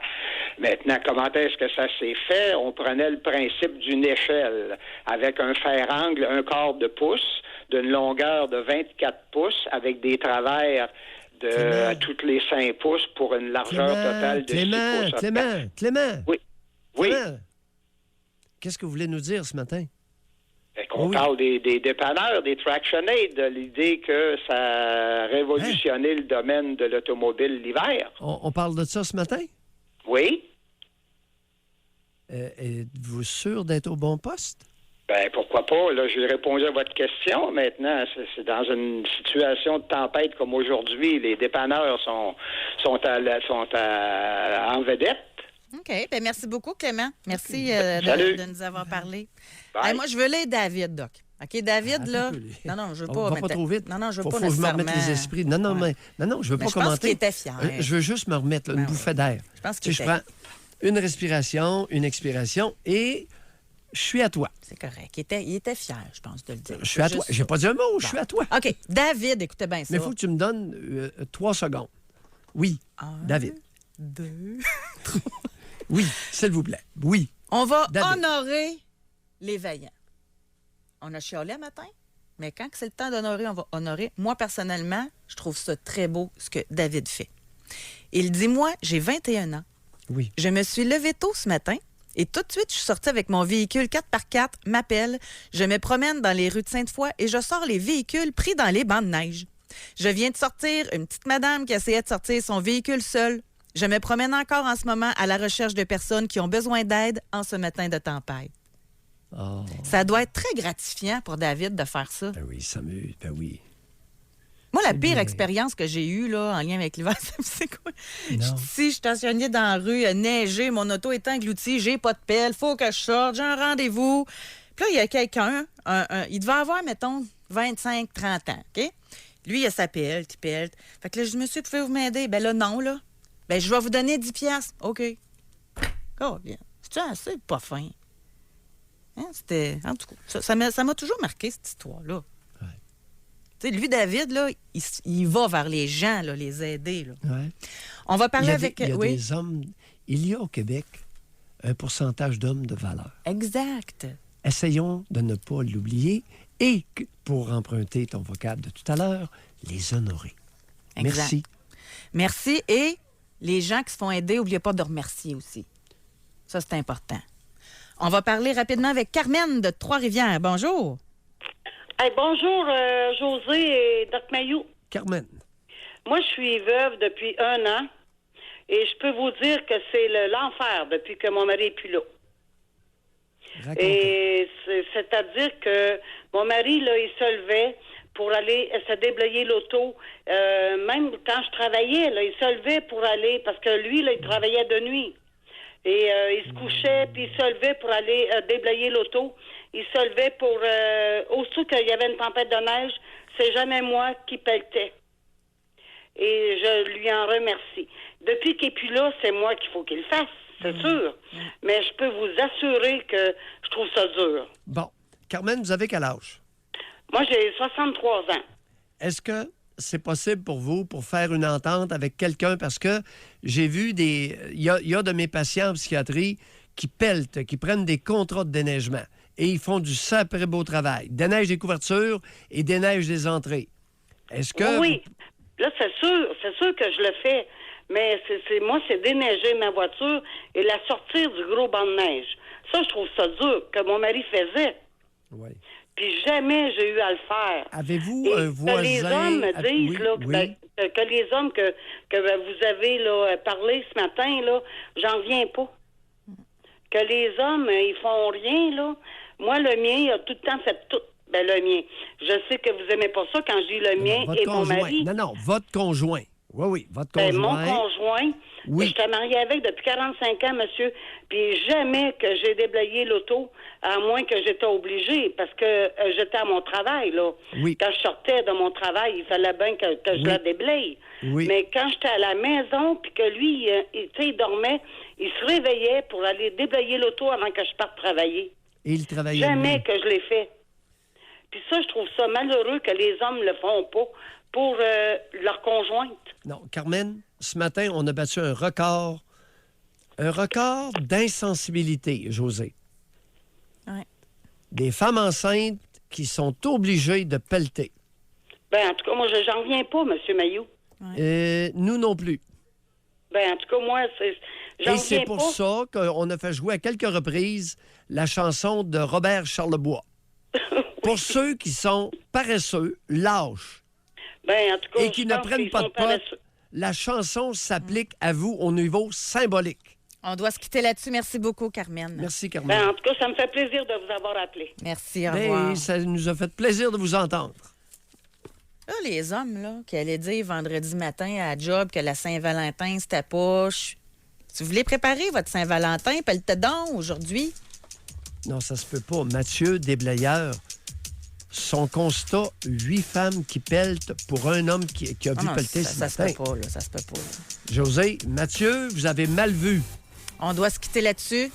Maintenant, comment est-ce que ça s'est fait? On prenait le principe d'une échelle avec un fer-angle, un quart de pouce, d'une longueur de 24 pouces, avec des travers de toutes les 5 pouces pour une largeur totale de 6 pouces. Clément! Oui. Clément! Qu'est-ce que vous voulez nous dire ce matin? On parle des dépanneurs, des traction aids, de l'idée que ça a révolutionné le domaine de l'automobile l'hiver. On parle de ça ce matin? Oui. Êtes-vous sûr d'être au bon poste? Ben pourquoi pas? Là, j'ai répondu à votre question. Maintenant, c'est dans une situation de tempête comme aujourd'hui. Les dépanneurs sont en vedette. OK. Bien, merci beaucoup, Clément. Merci de nous avoir parlé. Hey, moi, je veux lire David, Doc. OK, David, là... Non, je veux pas... On va pas trop vite. Non, je veux faut pas que je me remette nécessairement... les esprits. Non, je veux pas je commenter. pense qu'il était fier. Je veux juste me remettre une bouffée d'air. Je pense qu'il je prends une respiration, une expiration et je suis à toi. C'est correct. Il était fier, je pense, de le dire. Je suis à toi. J'ai pas dit un mot, je suis à toi. OK, David, écoutez bien ça. Mais il faut que tu me donnes 3 secondes. Oui, David. 2, Oui, s'il vous plaît. Oui. On va David. honorer les vaillants. On a chialé un matin, mais quand c'est le temps d'honorer, on va honorer. Moi, personnellement, je trouve ça très beau, ce que David fait. Il dit, moi, j'ai 21 ans. Oui. Je me suis levée tôt ce matin et tout de suite, je suis sortie avec mon véhicule 4x4, m'appelle, je me promène dans les rues de Sainte-Foy et je sors les véhicules pris dans les bancs de neige. Je viens de sortir une petite madame qui essayait de sortir son véhicule seule. Je me promène encore en ce moment à la recherche de personnes qui ont besoin d'aide en ce matin de tempête. Oh. Ça doit être très gratifiant pour David de faire ça. Ben oui, ça m'amuse. Ben oui. Moi, la pire expérience que j'ai eue là, en lien avec l'hiver, c'est quoi? Si je stationnais dans la rue, il a neigé, mon auto est engloutie, j'ai pas de pelle, faut que je sorte, j'ai un rendez-vous. Puis là, il y a quelqu'un, il devait avoir, mettons, 25-30 ans, OK? Lui, il a sa pelle, qui pelle. Fait que là, je dis, monsieur, pouvez-vous m'aider? Ben là, non, là. Ben, je vais vous donner 10 piastres. OK. Oh, bien. C'est-tu assez pas fin? Hein? C'était... En tout cas, ça m'a toujours marqué, cette histoire-là. Ouais. Tu sais, lui, David, là, il va vers les gens, là, les aider. Là. Ouais. On va parler Il y a des hommes... Il y a au Québec un pourcentage d'hommes de valeur. Exact. Essayons de ne pas l'oublier et, pour emprunter ton vocable de tout à l'heure, les honorer. Exact. Merci. Merci. Et les gens qui se font aider, n'oubliez pas de remercier aussi. Ça, c'est important. On va parler rapidement avec Carmen de Trois-Rivières. Bonjour. Hey, bonjour, José et Doc Mayou. Carmen. Moi, je suis veuve depuis 1 an et je peux vous dire que c'est l'enfer depuis que mon mari n'est plus là. Racontez. Et c'est-à-dire que mon mari, là, il se levait pour aller se déblayer l'auto. Même quand je travaillais, là, il se levait pour aller, parce que lui, là, il travaillait de nuit. Et il se couchait, puis il se levait pour aller déblayer l'auto. Il se levait pour... aussitôt qu'il y avait une tempête de neige, c'est jamais moi qui pelletais. Et je lui en remercie. Depuis qu'il n'est plus là, c'est moi qu'il faut qu'il le fasse, c'est sûr. Mais je peux vous assurer que je trouve ça dur. Bon. Carmen, vous avez quel âge? Moi, j'ai 63 ans. Est-ce que c'est possible pour vous pour faire une entente avec quelqu'un? Parce que j'ai vu il y a de mes patients en psychiatrie qui pelletent, qui prennent des contrats de déneigement et ils font du sacré beau travail. Déneigent des couvertures et déneigent des entrées. Est-ce que... Oui, là, c'est sûr que je le fais. Mais moi, c'est déneiger ma voiture et la sortir du gros banc de neige. Ça, je trouve ça dur, que mon mari faisait. Oui. Puis jamais j'ai eu à le faire. Avez-vous un voisin... Que les hommes me disent, oui, là, oui. que les hommes que vous avez là, parlé ce matin, là, j'en viens pas. Que les hommes, ils font rien, là. Moi, le mien, il a tout le temps fait tout. Ben, le mien. Je sais que vous aimez pas ça quand je dis le mien Votre et conjoint. mon mari. Non, votre conjoint. Oui, votre conjoint. Ben, mon conjoint, oui. je suis mariée avec depuis 45 ans, monsieur, puis jamais que j'ai déblayé l'auto, à moins que j'étais obligée, parce que j'étais à mon travail, là. Oui. Quand je sortais de mon travail, il fallait bien que je la déblaye. Oui. Mais quand j'étais à la maison, puis que lui, il dormait, il se réveillait pour aller déblayer l'auto avant que je parte travailler. Et il travaillait. Jamais que je l'ai fait. Puis ça, je trouve ça malheureux que les hommes le font pas pour leur conjointe. Non, Carmen, ce matin, on a battu un record d'insensibilité, José. Ouais. Des femmes enceintes qui sont obligées de pelleter. Ben, en tout cas, moi, j'en reviens pas, M. Mailloux. Nous non plus. Ben, en tout cas, moi, j'en Et c'est reviens pour pas. ça qu'on a fait jouer à quelques reprises la chanson de Robert Charlebois. Pour ceux qui sont paresseux, lâches, Ben, en tout cas, et qui je ne pense prennent qu'ils pas de sont pot, paresseux. la chanson s'applique à vous au niveau symbolique. On doit se quitter là-dessus. Merci beaucoup, Carmen. Merci, Carmen. Ben, en tout cas, ça me fait plaisir de vous avoir appelé. Merci, au revoir. Ben, ça nous a fait plaisir de vous entendre. Là, les hommes là, qui allaient dire vendredi matin à la job que la Saint-Valentin, c'était poche. Si vous voulez préparer votre Saint-Valentin, pelletez donc aujourd'hui. Non, ça se peut pas. Mathieu Desblayeurs, son constat, 8 femmes qui pelletent pour un homme qui a vu pelleter ce ça se matin. peut pas, là, ça se peut pas. Là. José, Mathieu, vous avez mal vu. On doit se quitter là-dessus.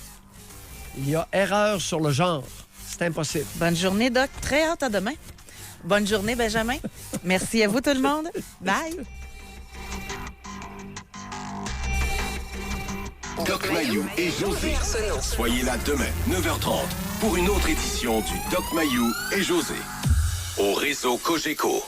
Il y a erreur sur le genre. C'est impossible. Bonne journée, Doc. Très hâte à demain. Bonne journée, Benjamin. Merci à vous, tout le monde. Bye. Doc Mayou et José. Soyez là demain, 9h30, pour une autre édition du Doc Mayou et José. Au réseau Cogeco.